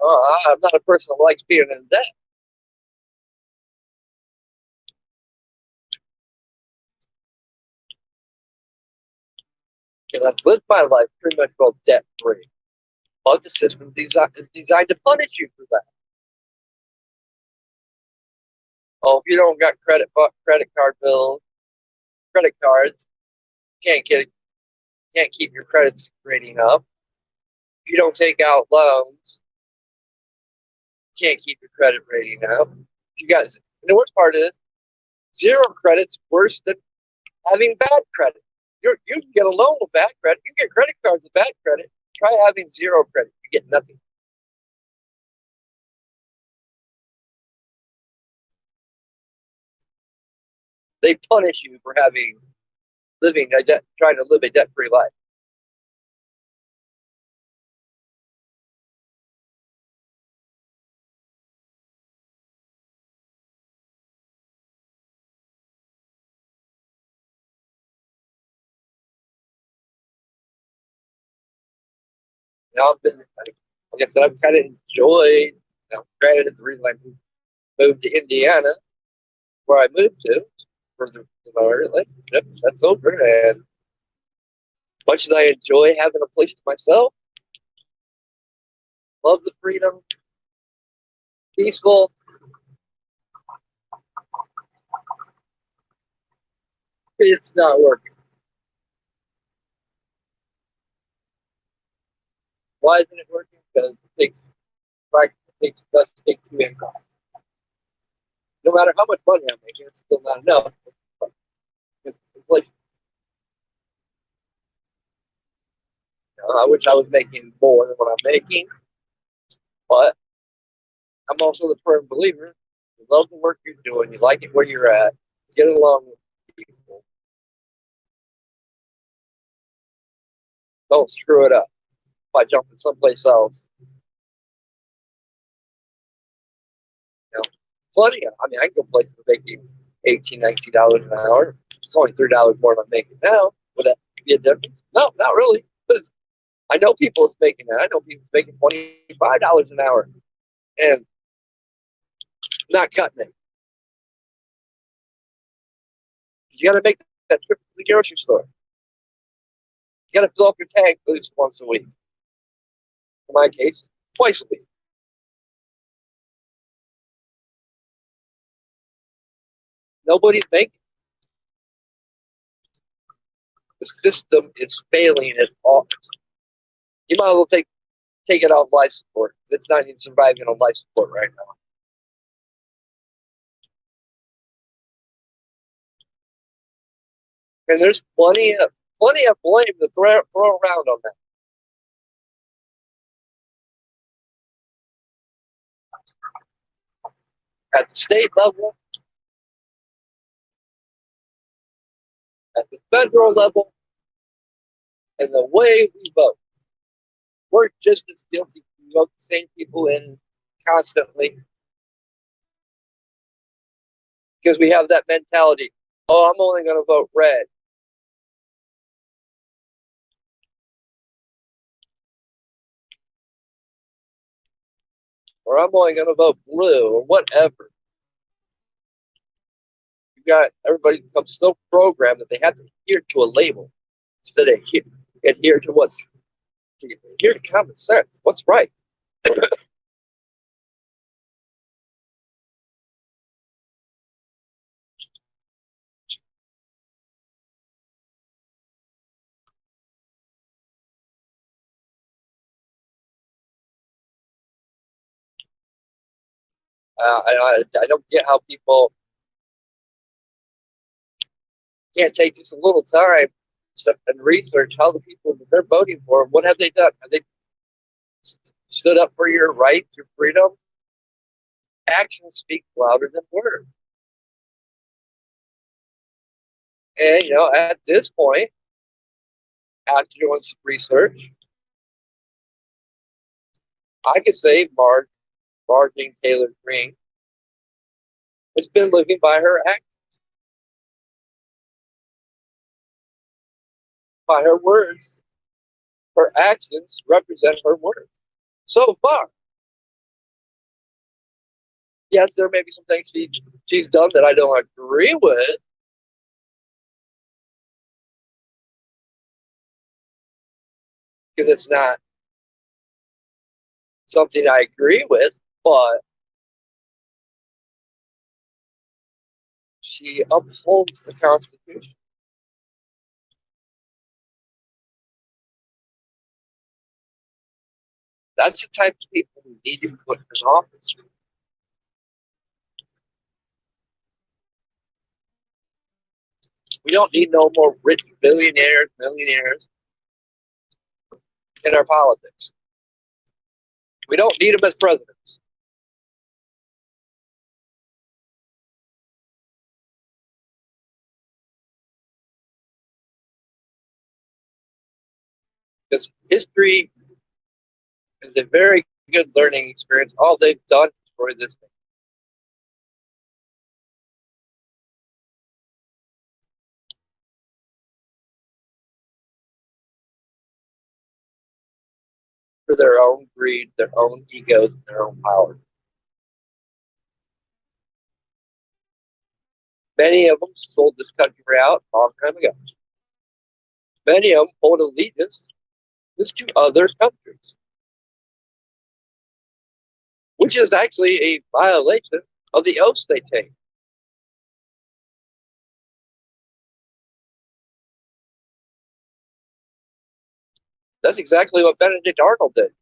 I'm not a person that likes being in debt. Because I've lived my life pretty much well debt free. But the system is designed to punish you for that. Oh, if you don't got credit card bills, credit cards, can't keep your credit rating up. If you don't take out loans, can't keep your credit rating up. You guys, the worst part is zero credit's worse than having bad credit. You can get a loan with bad credit. You can get credit cards with bad credit. Try having zero credit. You get nothing. They punish you for trying to live a debt-free life. Now I've been, like I said, I've kind of enjoyed. Granted, the reason I moved to Indiana, where I moved to for my relationship, that's over. And much as I enjoy having a place to myself, love the freedom, peaceful, it's not working. Why isn't it working? Because it does take two income. No matter how much money I'm making, it's still not enough. Inflation. I wish I was making more than what I'm making, but I'm also the firm believer. You love the work you're doing, you like it where you're at, get along with people. Don't screw it up by jumping someplace else. You know, plenty of, I mean, I can go places making $18, $19 an hour. It's only $3 more than I'm making now. Would that be a difference? No, not really. Because I know people is making that. I know people is making $25 an hour and not cutting it. You got to make that trip to the grocery store. You got to fill up your tank at least once a week. In my case, twice a week. Nobody's making. The system is failing at all. You might as well take it off life support. It's not even surviving on life support right now. And there's plenty of blame to throw around on that. At the state level, at the federal level, and the way we vote. We're just as guilty. We vote the same people in constantly because we have that mentality. Oh, I'm only going to vote red. Or I'm only going to vote blue or whatever. You got everybody becomes so programmed that they have to adhere to a label instead of adhere to adhere to common sense. What's right? I don't get how people can't take just a little time and research how the people that they're voting for, what have they done? Have they stood up for your rights, your freedom? Actions speak louder than words. And, at this point, after doing some research, I could say Marjorie Taylor Greene has been living by her actions, by her words. Her actions represent her words. So far. Yes, there may be some things she's done that I don't agree with. Because it's not something I agree with, but she upholds the Constitution. That's the type of people we need to put in office. We don't need no more rich billionaires, millionaires in our politics. We don't need them as presidents. Because history is a very good learning experience. All they've done is destroy this thing. for their own greed, their own egos, and their own power. Many of them sold this country out a long time ago. Many of them hold allegiance to other countries, which is actually a violation of the oaths they take. That's exactly what Benedict Arnold did.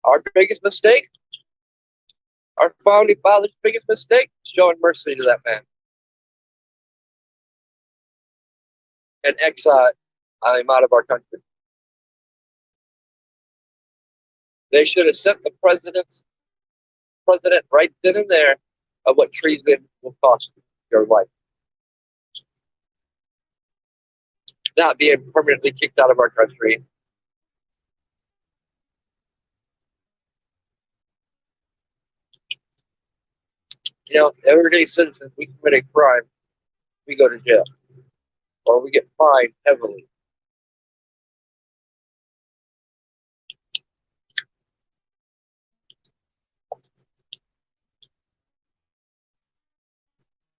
Our biggest mistake, our founding fathers' biggest mistake, showing mercy to that man and exile him out of our country. They should have sent the president right then and there of what treason will cost you your life. Not being permanently kicked out of our country. You know, everyday citizens, we commit a crime, we go to jail. Or we get fined heavily.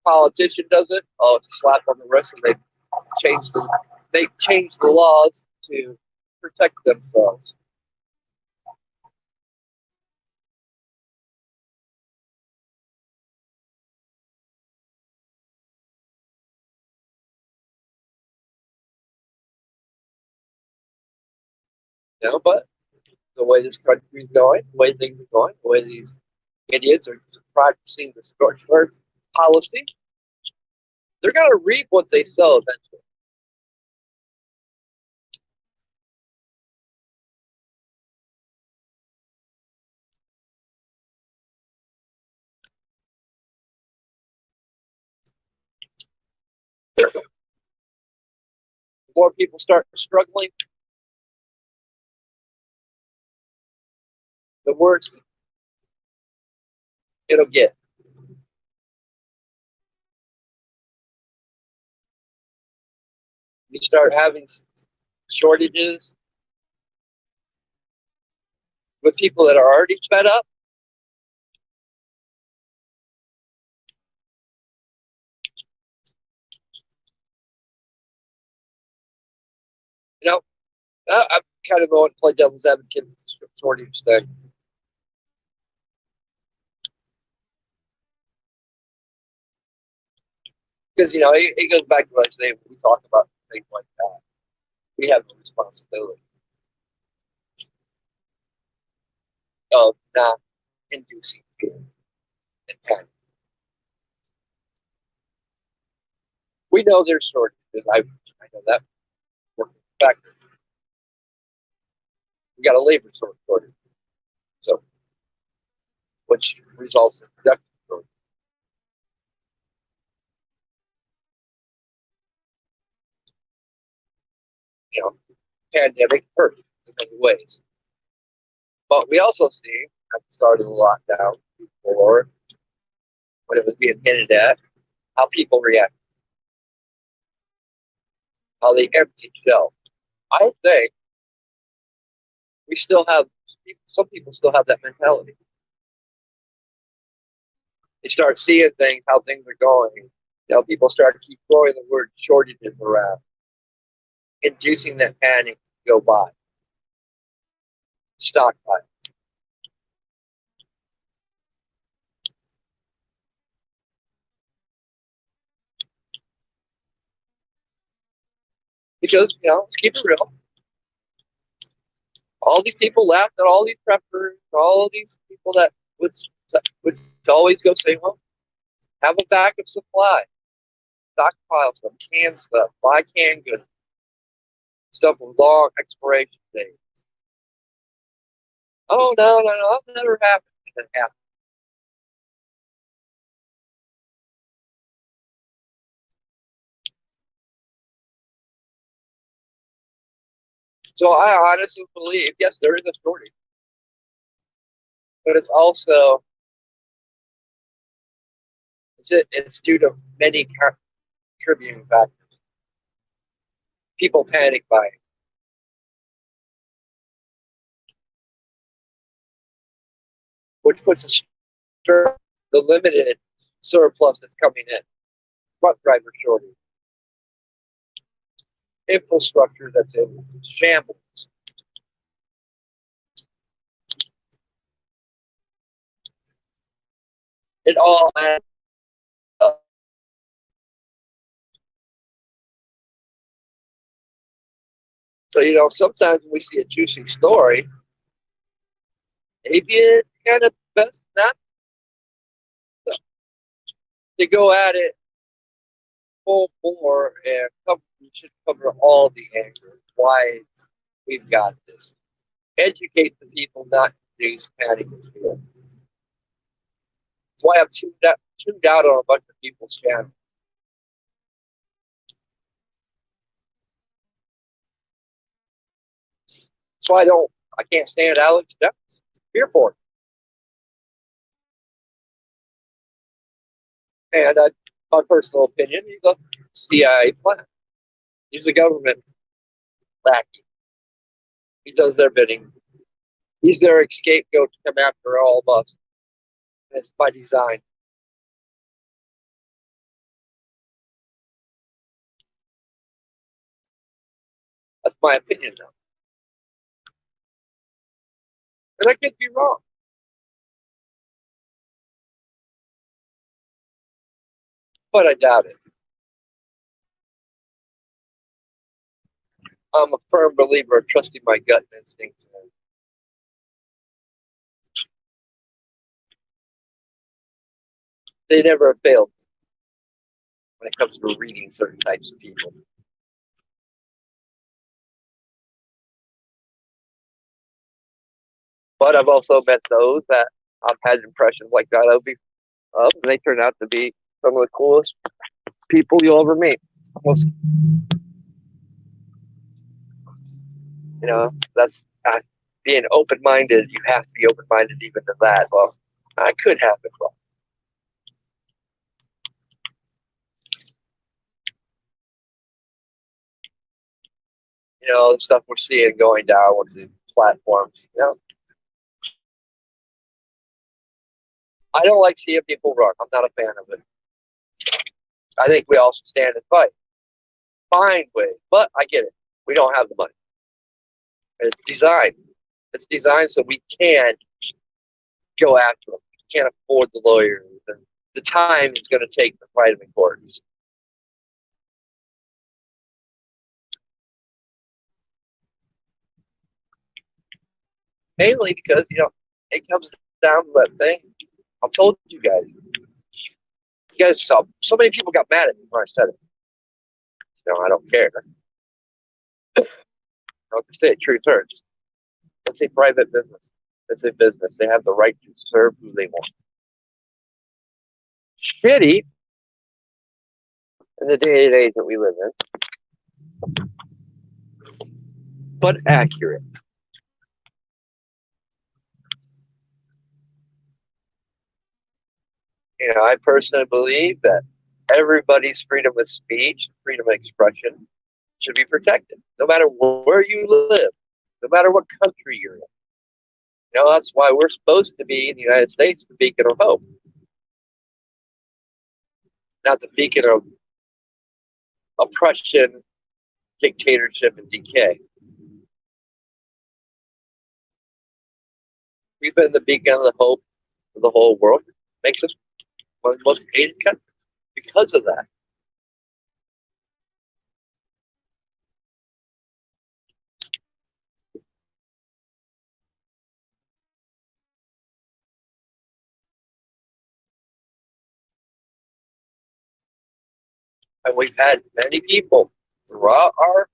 Politician does it, oh, it's a slap on the wrist, and they change the laws to protect themselves. You know, but the way this country is going, the way things are going, the way these idiots are practicing the short policy, they're going to reap what they sow eventually. The more people start struggling, the worse it'll get. You start having shortages with people that are already fed up. You know, I'm kind of going to play devil's advocate with the shortage thing. Because, you know, it goes back to what I say when we talk about things like that. We have the responsibility of not inducing fear and panic. We know there's shortages. I know that for a fact. We got a labor shortage, so which results in production shortage. You know, pandemic hurt in many ways, but we also see at the start of the lockdown before when it was being hinted at how people react, how they empty shelves. I think we still have some people still have that mentality. They start seeing things, how things are going. You know, people start to keep throwing the word shortages around, inducing that panic to go by. Stockpile. Because, you know, let's keep it real. All these people laughed at all these preppers, all these people that would always go say, well, have a backup supply, stockpile some canned stuff, buy canned goods, stuff with long expiration dates. Oh, no, that'll never happen. And it happened. So I honestly believe, yes, there is a shortage, but it's also it's due to many contributing factors. people panic buying, which puts a stress the limited surplus that's coming in, truck driver shortage, infrastructure that's in shambles. It all adds up. So, sometimes when we see a juicy story, maybe it's kind of best not to go at it full bore and we should cover all the angles. Why we've got this. Educate the people, not induce panic and fear. That's why I'm tuned out on a bunch of people's channels. That's why I can't stand Alex Jones. Fear porn. And my personal opinion, he's a CIA plant. He's a government lackey. He does their bidding. He's their scapegoat to come after all of us. And it's by design. That's my opinion now. And I could be wrong. But I doubt it. I'm a firm believer of trusting my gut instincts. They never have failed when it comes to reading certain types of people. But I've also met those that I've had impressions like that of, and they turn out to be some of the coolest people you'll ever meet. Almost, that's being open-minded. You have to be open-minded even to that. Well, I could have it wrong. The stuff we're seeing going down with the platforms. I don't like seeing people run. I'm not a fan of it. I think we all should stand and fight. Find ways, but I get it. We don't have the money. It's designed. It's designed so we can't go after them. We can't afford the lawyers and the time it's going to take to fight them in courts. Mainly because, it comes down to that thing. I told you guys. You guys saw so many people got mad at me when I said it. I don't care. I don't say it, truth hurts. It's a private business. It's a business. They have the right to serve who they want. Shitty in the day and age that we live in, but accurate. I personally believe that everybody's freedom of speech, freedom of expression should be protected, no matter where you live, no matter what country you're in. That's why we're supposed to be in the United States, the beacon of hope, not the beacon of oppression, dictatorship, and decay. We've been the beacon of the hope of the whole world. It makes us one of the most hated countries because of that. And we've had many people throughout our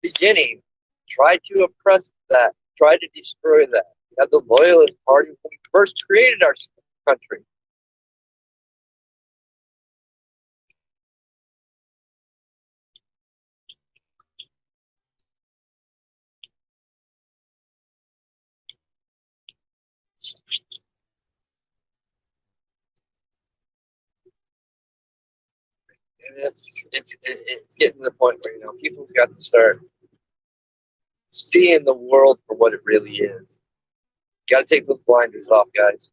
beginning try to oppress that, try to destroy that. We had the Loyalist Party when we first created our country. And it's getting to the point where people's got to start seeing the world for what it really is. You got to take those blinders off, guys.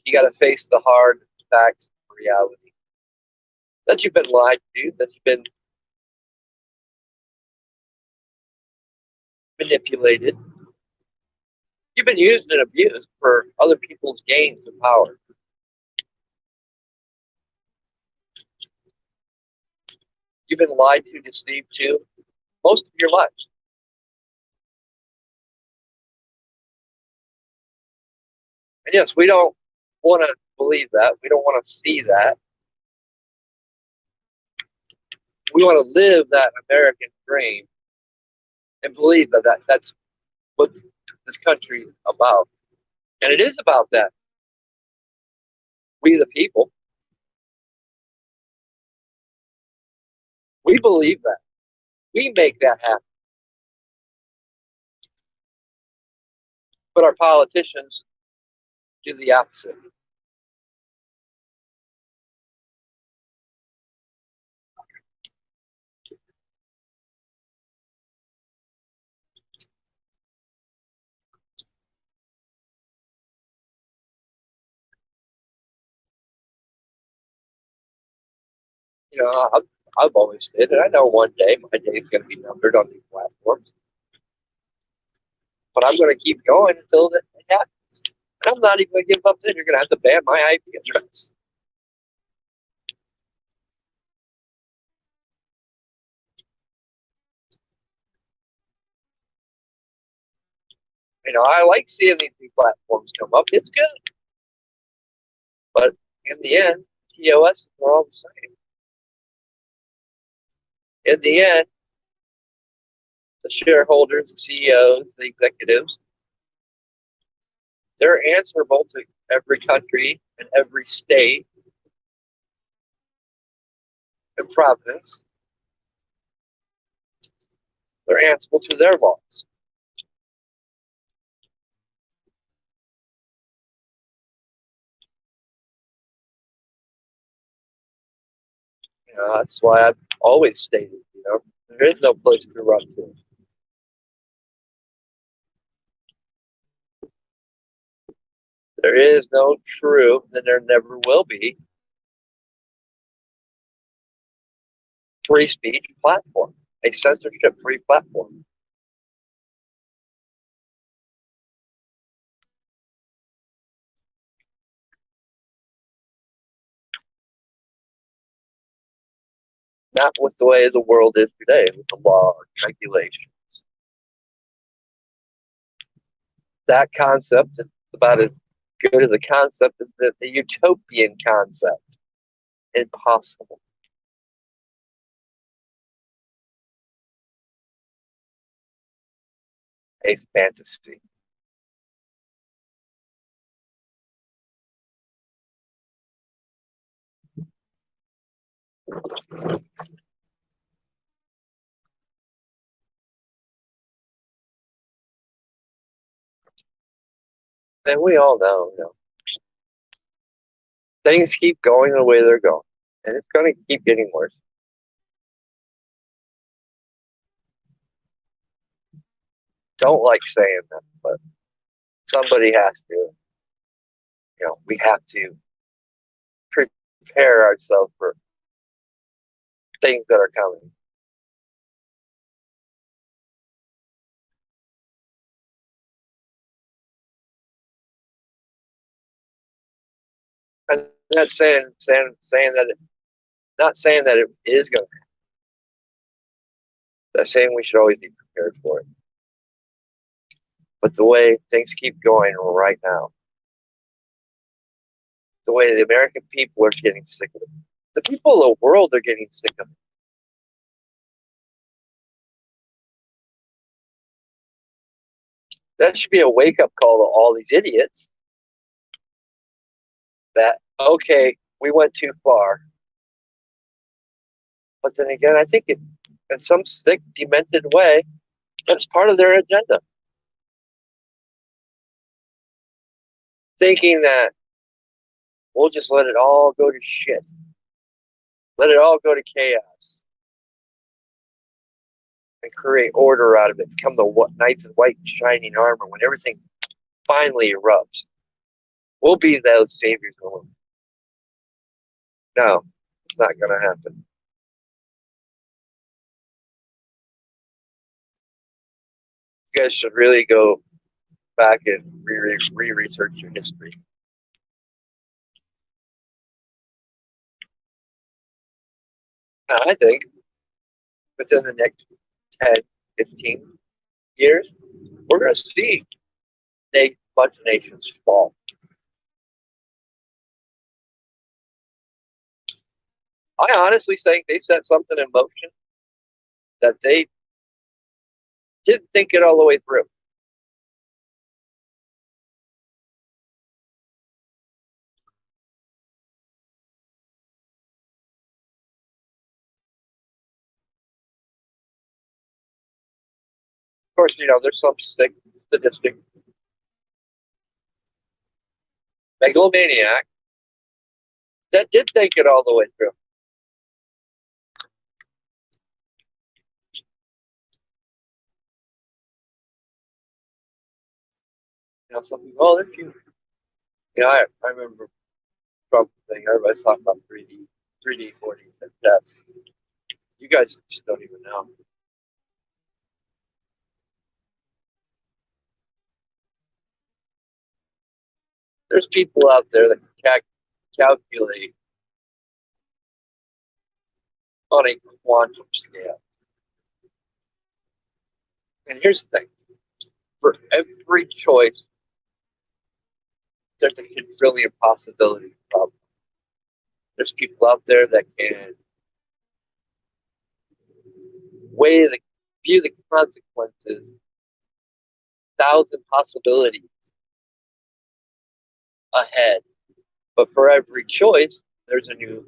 You got to face the hard facts of reality. That you've been lied to, that you've been manipulated. You've been used and abused for other people's gains of power. You've been lied to, deceived to most of your life. And yes, we don't want to believe that. We don't want to see that. We want to live that American dream and believe that's what this country is about. And it is about that. We the people. We believe that. We make that happen. But our politicians do the opposite. I've always said that I know one day my day is going to be numbered on these platforms. But I'm going to keep going until it happens. And I'm not even going to give up then. You're going to have to ban my IP address. I like seeing these new platforms come up. It's good. But in the end, TOS are all the same. In the end, the shareholders, the CEOs, the executives, they're answerable to every country and every state and province. They're answerable to their laws. That's why I've always stated, there is no place to run to. There is no true, and there never will be, free speech platform, a censorship-free platform. Not with the way the world is today, with the law and regulations. That concept is about as good as a concept as the utopian concept. Impossible. A fantasy. And we all know, things keep going the way they're going. And it's going to keep getting worse. Don't like saying that, but somebody has to. We have to prepare ourselves for things that are coming. I'm not saying that not saying that it is going to happen. I'm saying we should always be prepared for it. But the way things keep going right now, the way the American people are getting sick of it, the people of the world are getting sick of it. That should be a wake-up call to all these idiots that, okay, we went too far. But then again, I think in some sick, demented way, that's part of their agenda. Thinking that we'll just let it all go to shit. Let it all go to chaos and create order out of it. Become the knights in white shining armor when everything finally erupts. We'll be those saviors going. No, it's not going to happen. You guys should really go back and re-research your history. And I think within the next 10, 15 years, we're going to see a bunch of nations fall. I honestly think they set something in motion that they didn't think it all the way through. Of course, there's some sadistic megalomaniac that did think it all the way through. Some people, oh, they're cute. I remember Trump thing. Everybody's talking about 3D, 4D, and tests. You guys just don't even know. There's people out there that can calculate on a quantum scale. And here's the thing. For every choice, there's a quadrillion possibility problem. There's people out there that can view the consequences, 1,000 possibilities ahead. But for every choice, there's a new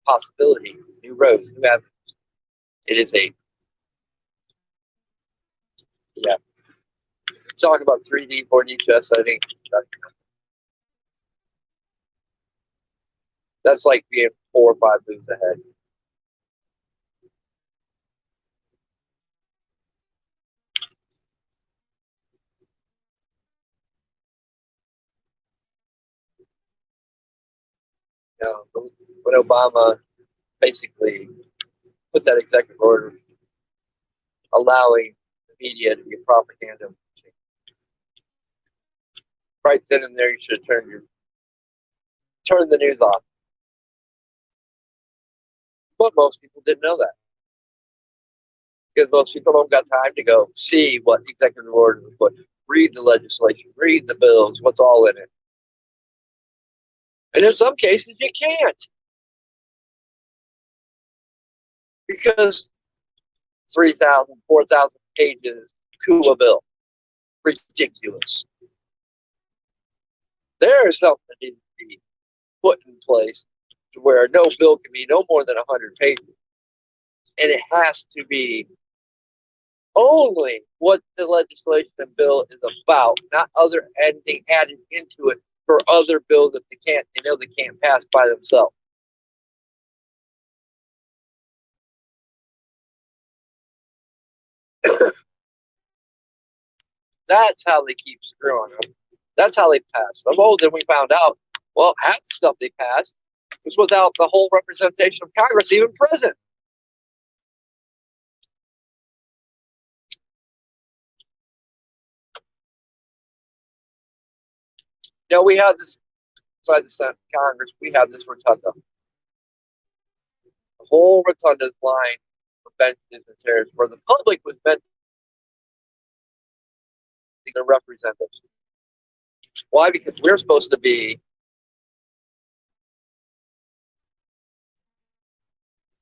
possibility, new roads, new avenues. It is talk about 3D, 4D chess, I think that's like being 4 or 5 moves ahead. When Obama basically put that executive order allowing the media to be a propaganda machine, right then and there, you should have turned the news off. But most people didn't know that. Because most people don't got time to go see what the executive order was put, read the legislation, read the bills, what's all in it. And in some cases, you can't. Because 3,000, 4,000 pages to a bill. Ridiculous. There's something that needs to be put in place to where no bill can be no more than 100 pages. And it has to be only what the legislation and bill is about, not other anything added into it for other bills that they know they can't pass by themselves. That's how they keep screwing them. That's how they pass them. Oh, then we found out, well, half the stuff they passed was without the whole representation of Congress even present. We have this inside the Senate Congress, we have this rotunda. The whole rotunda is lined with benches and chairs where the public was meant to represent us. Why? Because we're supposed to be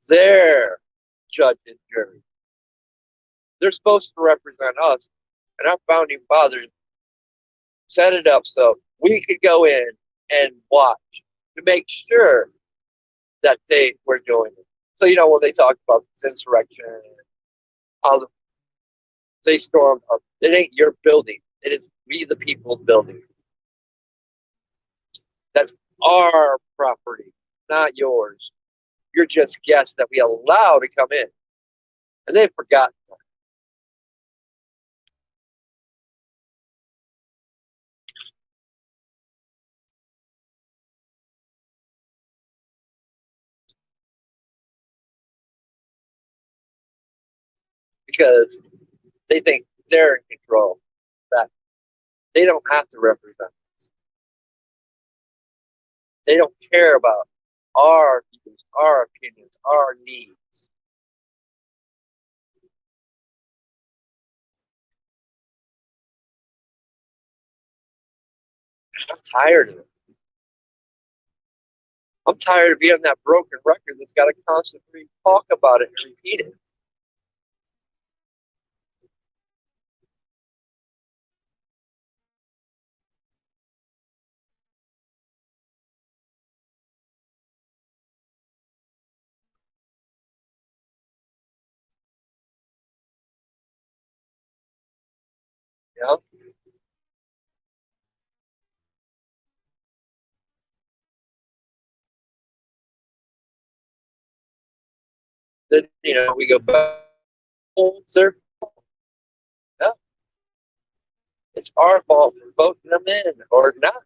their judge and jury. They're supposed to represent us, and our founding fathers set it up so we could go in and watch to make sure that they were doing it. So, when they talk about this insurrection, how they stormed up, it ain't your building. It is we the people's building. That's our property, not yours. You're just guests that we allow to come in. And they've forgotten that. Because they think they're in control. That they don't have to represent us. They don't care about our views, our opinions, our needs. I'm tired of it. I'm tired of being that broken record that's got to constantly talk about it and repeat it. You know? Then, we go back. Sir, no, it's our fault for voting them in or not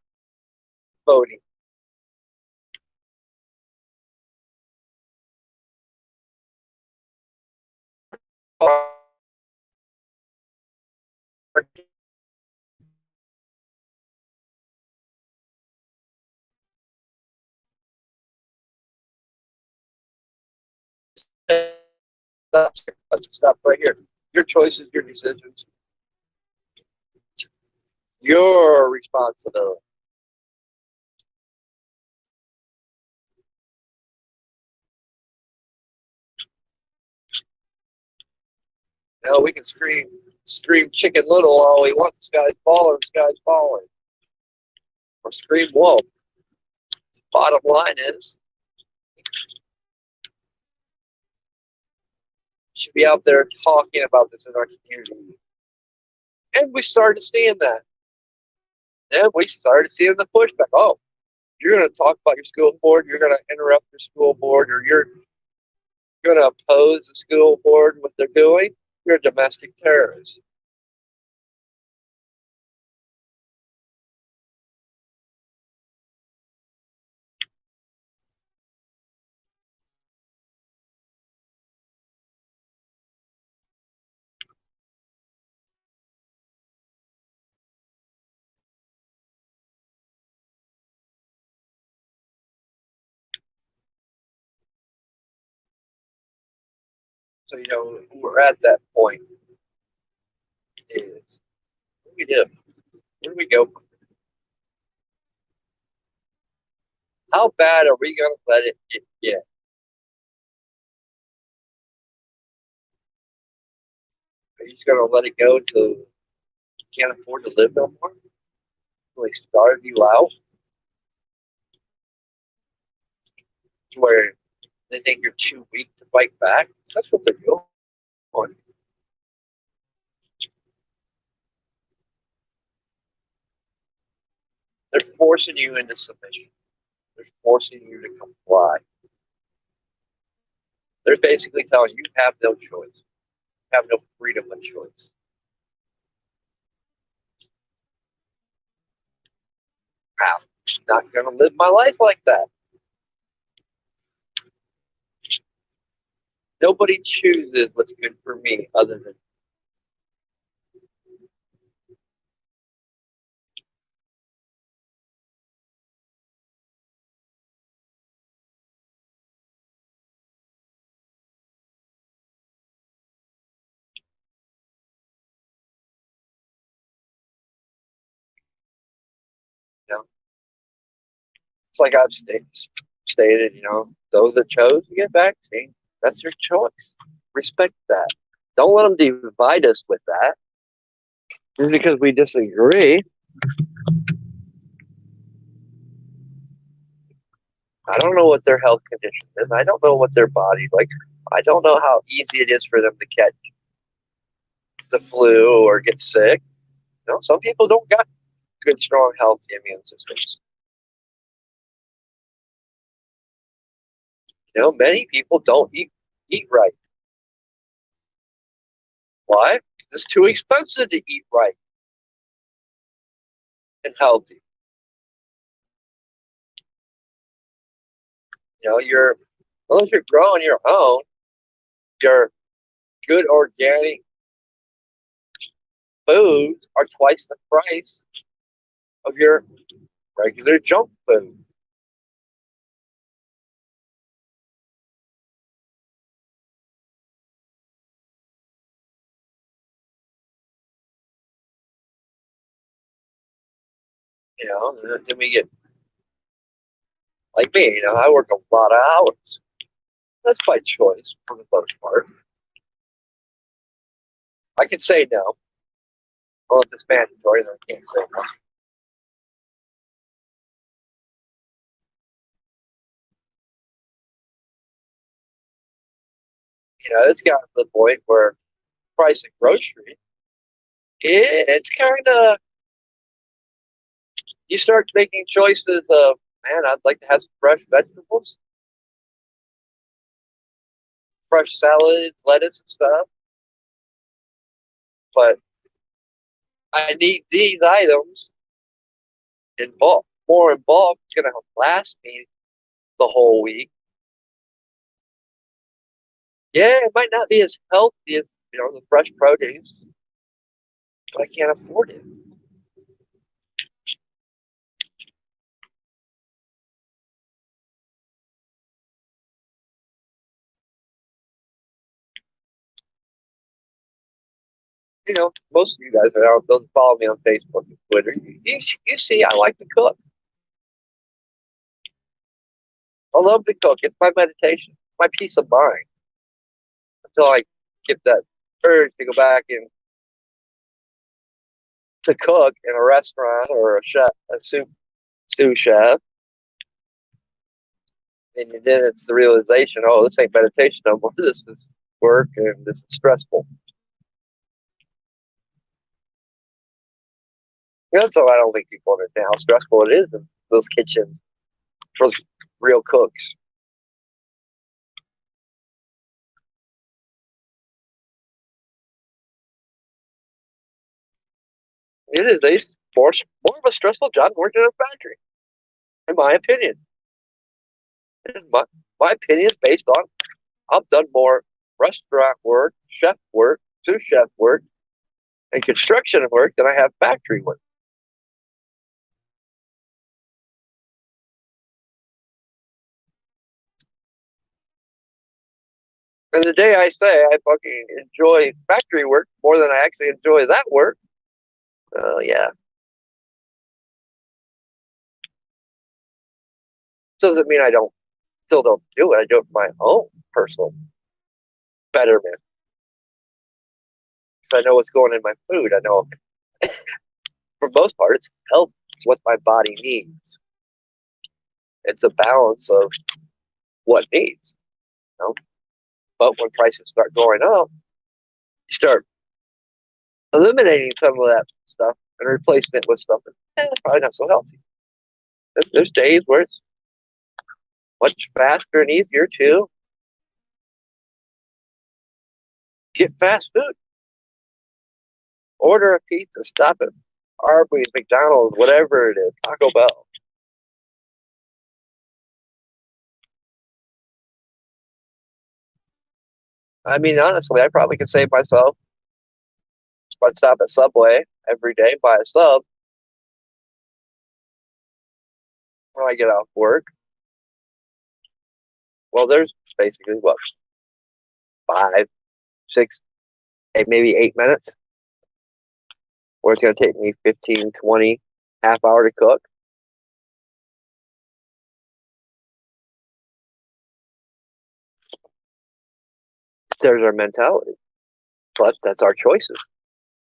voting. Stop right here. Your choices, your decisions, your responsibility. We can scream Chicken Little all we want. The sky's falling, the sky's falling. Or scream wolf. Bottom line is, should be out there talking about this in our community. And we started seeing that. And we started seeing the pushback. Oh, you're going to talk about your school board, you're going to interrupt your school board, or you're going to oppose the school board, what they're doing, you're a domestic terrorist. So, we're at that point is, what do we do? Where do we go? How bad are we going to let it get? Are you just going to let it go till you can't afford to live no more? Will they starve you out? To where they think you're too weak to fight back? That's what they're doing. They're forcing you into submission. They're forcing you to comply. They're basically telling you have no choice. You have no freedom of choice. I'm not going to live my life like that. Nobody chooses what's good for me other than it's like I've stated, those that chose to get vaccine, that's their choice. Respect that. Don't let them divide us with that. Just because we disagree. I don't know what their health condition is. I don't know what their body's like. I don't know how easy it is for them to catch the flu or get sick. Some people don't got good, strong, healthy immune systems. Many people don't eat right. Why? It's too expensive to eat right and healthy. Unless you're growing your own, your good organic foods are twice the price of your regular junk food. Then we get like me. I work a lot of hours. That's by choice for the most part. I can say no, unless it's mandatory. Then I can't say no. It's gotten to the point where price of groceries, it's kind of, you start making choices of, man, I'd like to have some fresh vegetables, fresh salads, lettuce and stuff, but I need these items in bulk. More in bulk, it's going to last me the whole week. Yeah, it might not be as healthy as, the fresh produce, but I can't afford it. Most of you guys that don't follow me on Facebook and Twitter, you see I like to cook. I love to cook. It's my meditation, my peace of mind. Until I get that urge to go back and to cook in a restaurant or a sous chef, and then it's the realization, oh, this ain't meditation no more. This is work and this is stressful. So I don't think people understand how stressful it is in those kitchens for those real cooks. It is more of a stressful job working in a factory, in my opinion. And my opinion is based on I've done more restaurant work, chef work, sous chef work, and construction work than I have factory work. And the day I say I fucking enjoy factory work more than I actually enjoy that work, yeah. Doesn't mean I still don't do it. I do it for my own personal betterment. I know what's going in my food. I know for most part it's health. It's what my body needs. It's a balance of what it needs. But when prices start going up, you start eliminating some of that stuff and replacing it with stuff that's probably not so healthy. There's days where it's much faster and easier to get fast food. Order a pizza, stop at Arby's, McDonald's, whatever it is, Taco Bell. I mean, honestly, I probably could save myself if I'd stop at Subway every day, buy a sub when I get off work. Well, there's basically what, 5, 6, maybe 8 minutes, where it's going to take me 15, 20, half hour to cook. There's our mentality. But that's our choices.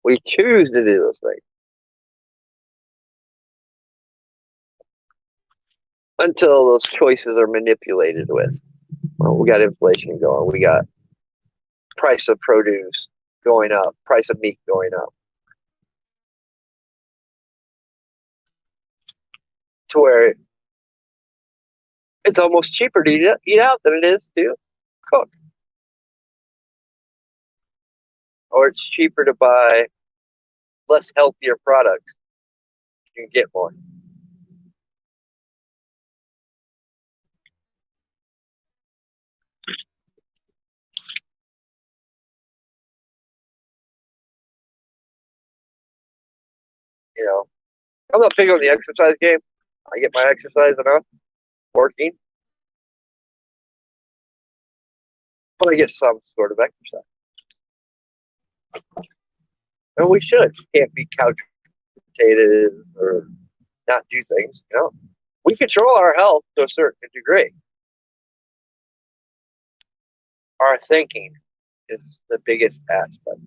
We choose to do those things. Until those choices are manipulated with. Well, we got inflation going. We got price of produce going up, price of meat going up. To where It's almost cheaper to eat out than it is to cook. Or it's cheaper to buy less healthier products. You can get more. You know, I'm not big on the exercise game. I get my exercise enough working, but I get some sort of exercise. And we should. Can't be couch potatoes or not do things. We control our health to a certain degree. Our thinking is the biggest aspect.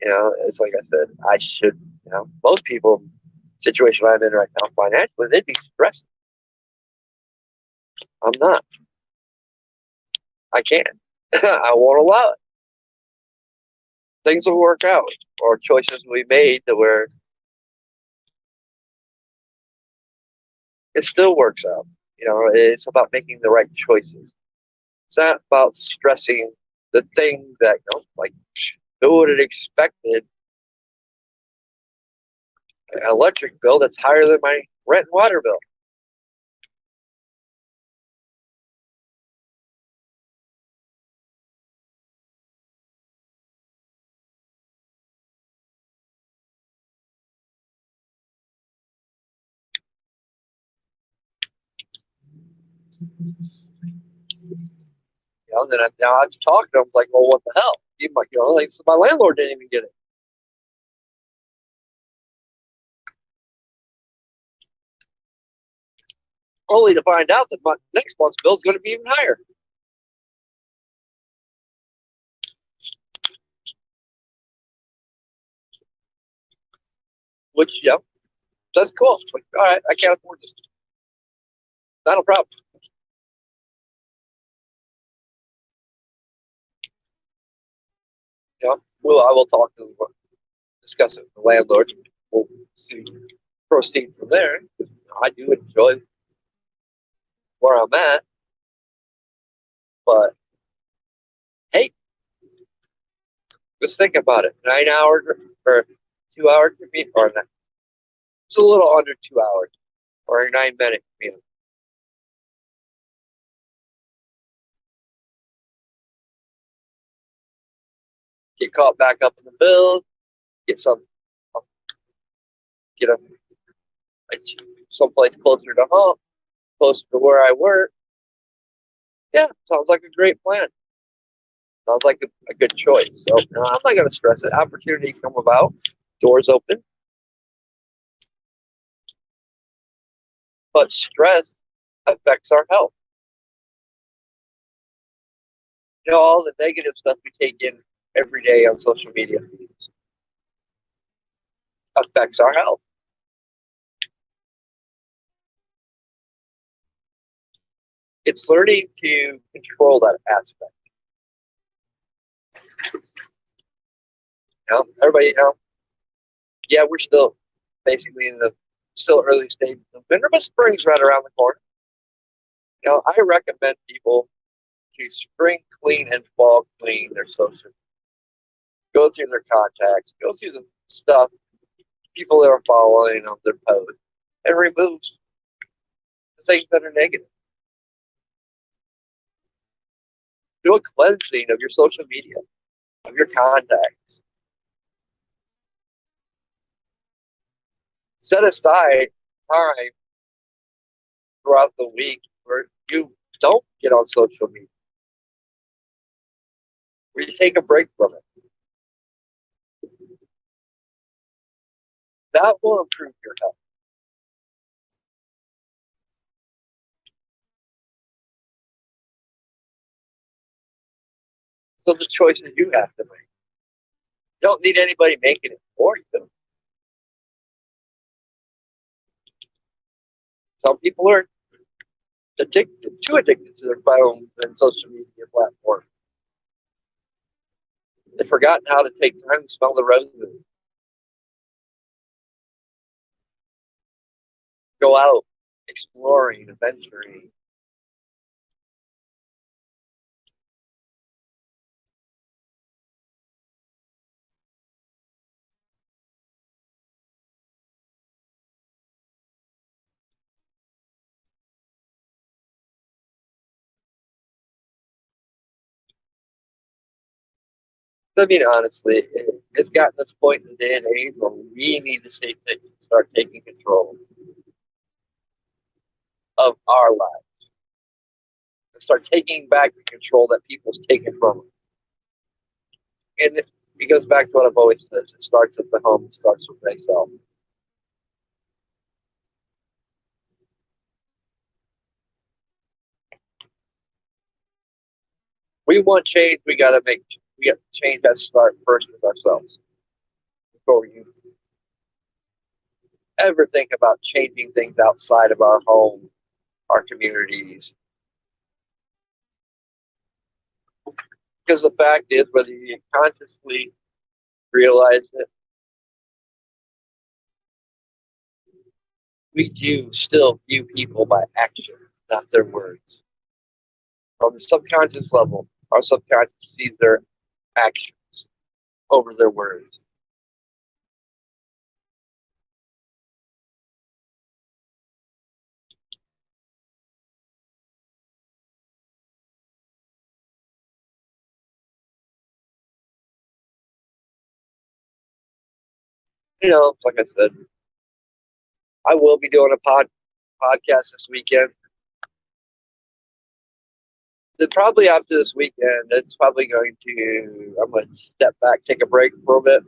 It's like I said, I should, most people, situation I'm in right now financially, they'd be stressed. I'm not. I can't. I won't allow it. Things will work out, or choices will be made to where it still works out. It's about making the right choices. It's not about stressing the things that, like who would have expected an electric bill that's higher than my rent and water bill? Then now I have to talk to them like, well, what the hell? Even like my landlord didn't even get it. Only to find out that my next month's bill is going to be even higher. Which, that's cool. Like, all right, I can't afford this. Not a problem. I will talk to them, discuss it with the landlord. We'll see, proceed from there. I do enjoy where I'm at, but hey, just think about it. 9 hours or 2 hour commute, or it's a little under 2 hours, or a 9 minute commute. Get caught back up in the bills, get get a someplace closer to home, closer to where I work. Yeah, sounds like a great plan. Sounds like a good choice. So no, I'm not going to stress it. Opportunities come about, doors open, but stress affects our health. All the negative stuff we take in every day on social media affects our health. It's learning to control that aspect. Everybody, yeah, we're still basically in the still early stages of winter, but spring's right around the corner. I recommend people to spring clean and fall clean their social. Go through their contacts, go through the stuff people that are following on their posts, and remove the things that are negative. Do a cleansing of your social media, of your contacts. Set aside time throughout the week where you don't get on social media, where you take a break from it. That will improve your health. So the choices you have to make. You don't need anybody making it for you. Some people are too addicted to their phone and social media platform. They've forgotten how to take time to smell the roses. Go out exploring, adventuring, I mean, honestly, it's gotten this point in the day and age where we need to start taking control of our lives and start taking back the control that people's taken from us. And it goes back to what I've always said: it starts at the home, it starts with myself. We want change. We got change that start first with ourselves before you ever think about changing things outside of our home, our communities. Because the fact is, whether you consciously realize it, we do still view people by action, not their words. On the subconscious level, our subconscious sees their actions over their words. Like I said, I will be doing a podcast this weekend. Then probably after this weekend, it's probably I'm going to step back, take a break for a bit.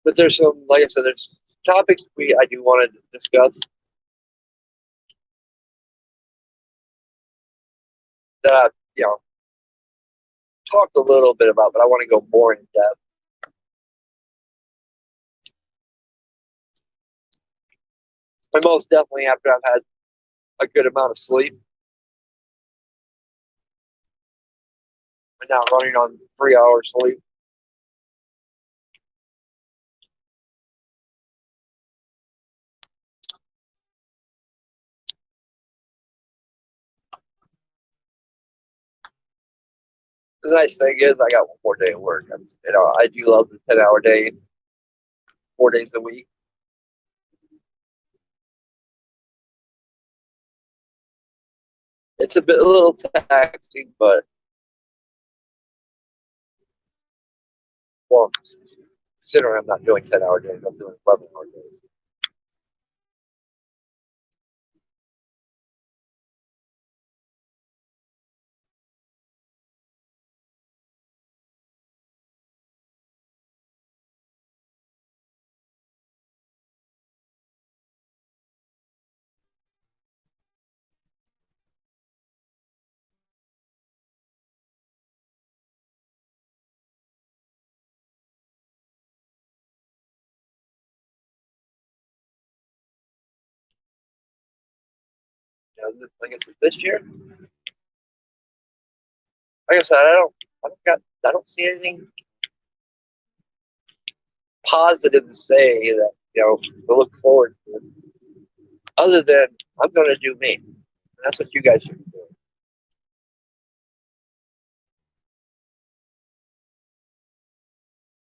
But there's some, like I said, there's topics I do want to discuss that I've, talked a little bit about, but I want to go more in depth. And most definitely after I've had a good amount of sleep. I'm now running on 3 hours sleep. The nice thing is I got one more day of work. I do love the 10-hour day, 4 days a week. It's a little taxing, but well, considering I'm not doing 10-hour days, I'm doing 11-hour days. Like I said, this year, like I said, I don't see anything positive to say that to look forward to, other than I'm going to do me. And that's what you guys should be doing.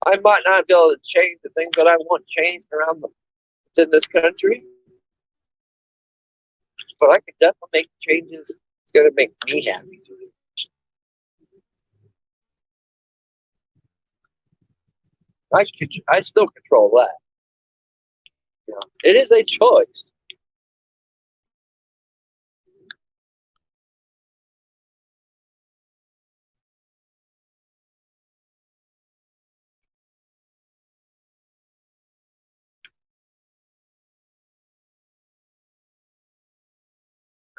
I might not be able to change the things that I want changed within this country, but I can definitely make changes. It's going to make me happy. I still control that. It is a choice.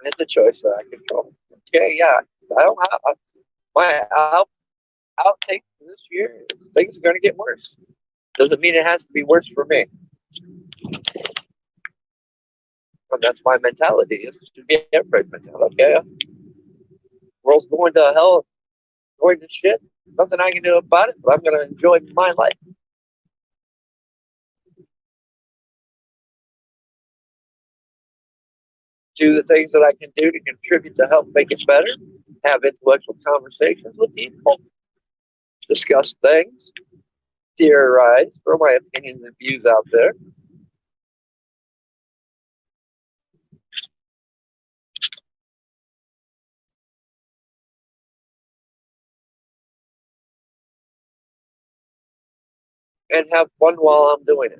It's a choice that I control. Okay, yeah. I don't have my outtake this year. Things are going to get worse. Doesn't mean it has to be worse for me. And that's my mentality. It should be everybody's mentality. Okay, world's going to hell, going to shit. Nothing I can do about it, but I'm going to enjoy my life. Do the things that I can do to contribute to help make it better. Have intellectual conversations with people. Discuss things. theorize, throw my opinions and views out there. And have fun while I'm doing it.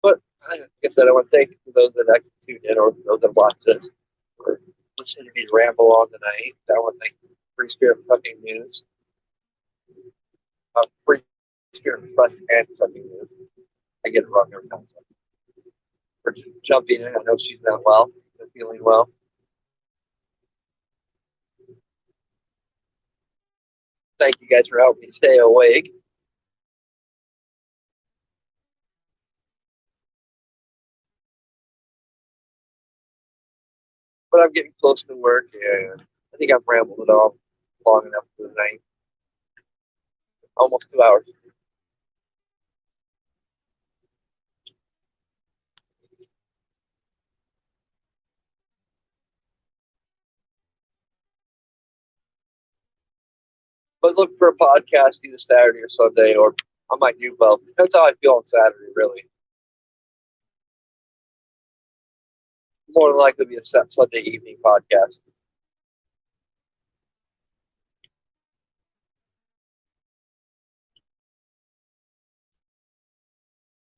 But like I said, I want to thank those that actually tuned in or those that watch this for listening to me ramble on tonight. I want to thank Free Spirit Fucking News. Free Spirit Press and Fucking News. I get it wrong every time. So for jumping in, I know she's not well, not feeling well. Thank you guys for helping me stay awake. But I'm getting close to work, and I think I've rambled it off long enough for the night. Almost 2 hours. But look for a podcast either Saturday or Sunday, or I might do both. Depends how I feel on Saturday, really. More than likely be a Sunday evening podcast.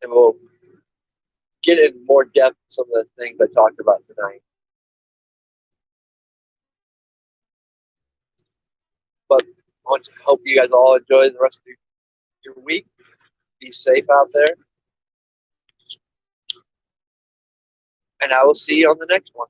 And we'll get in more depth some of the things I talked about tonight. But I hope you guys all enjoy the rest of your week. Be safe out there. And I will see you on the next one.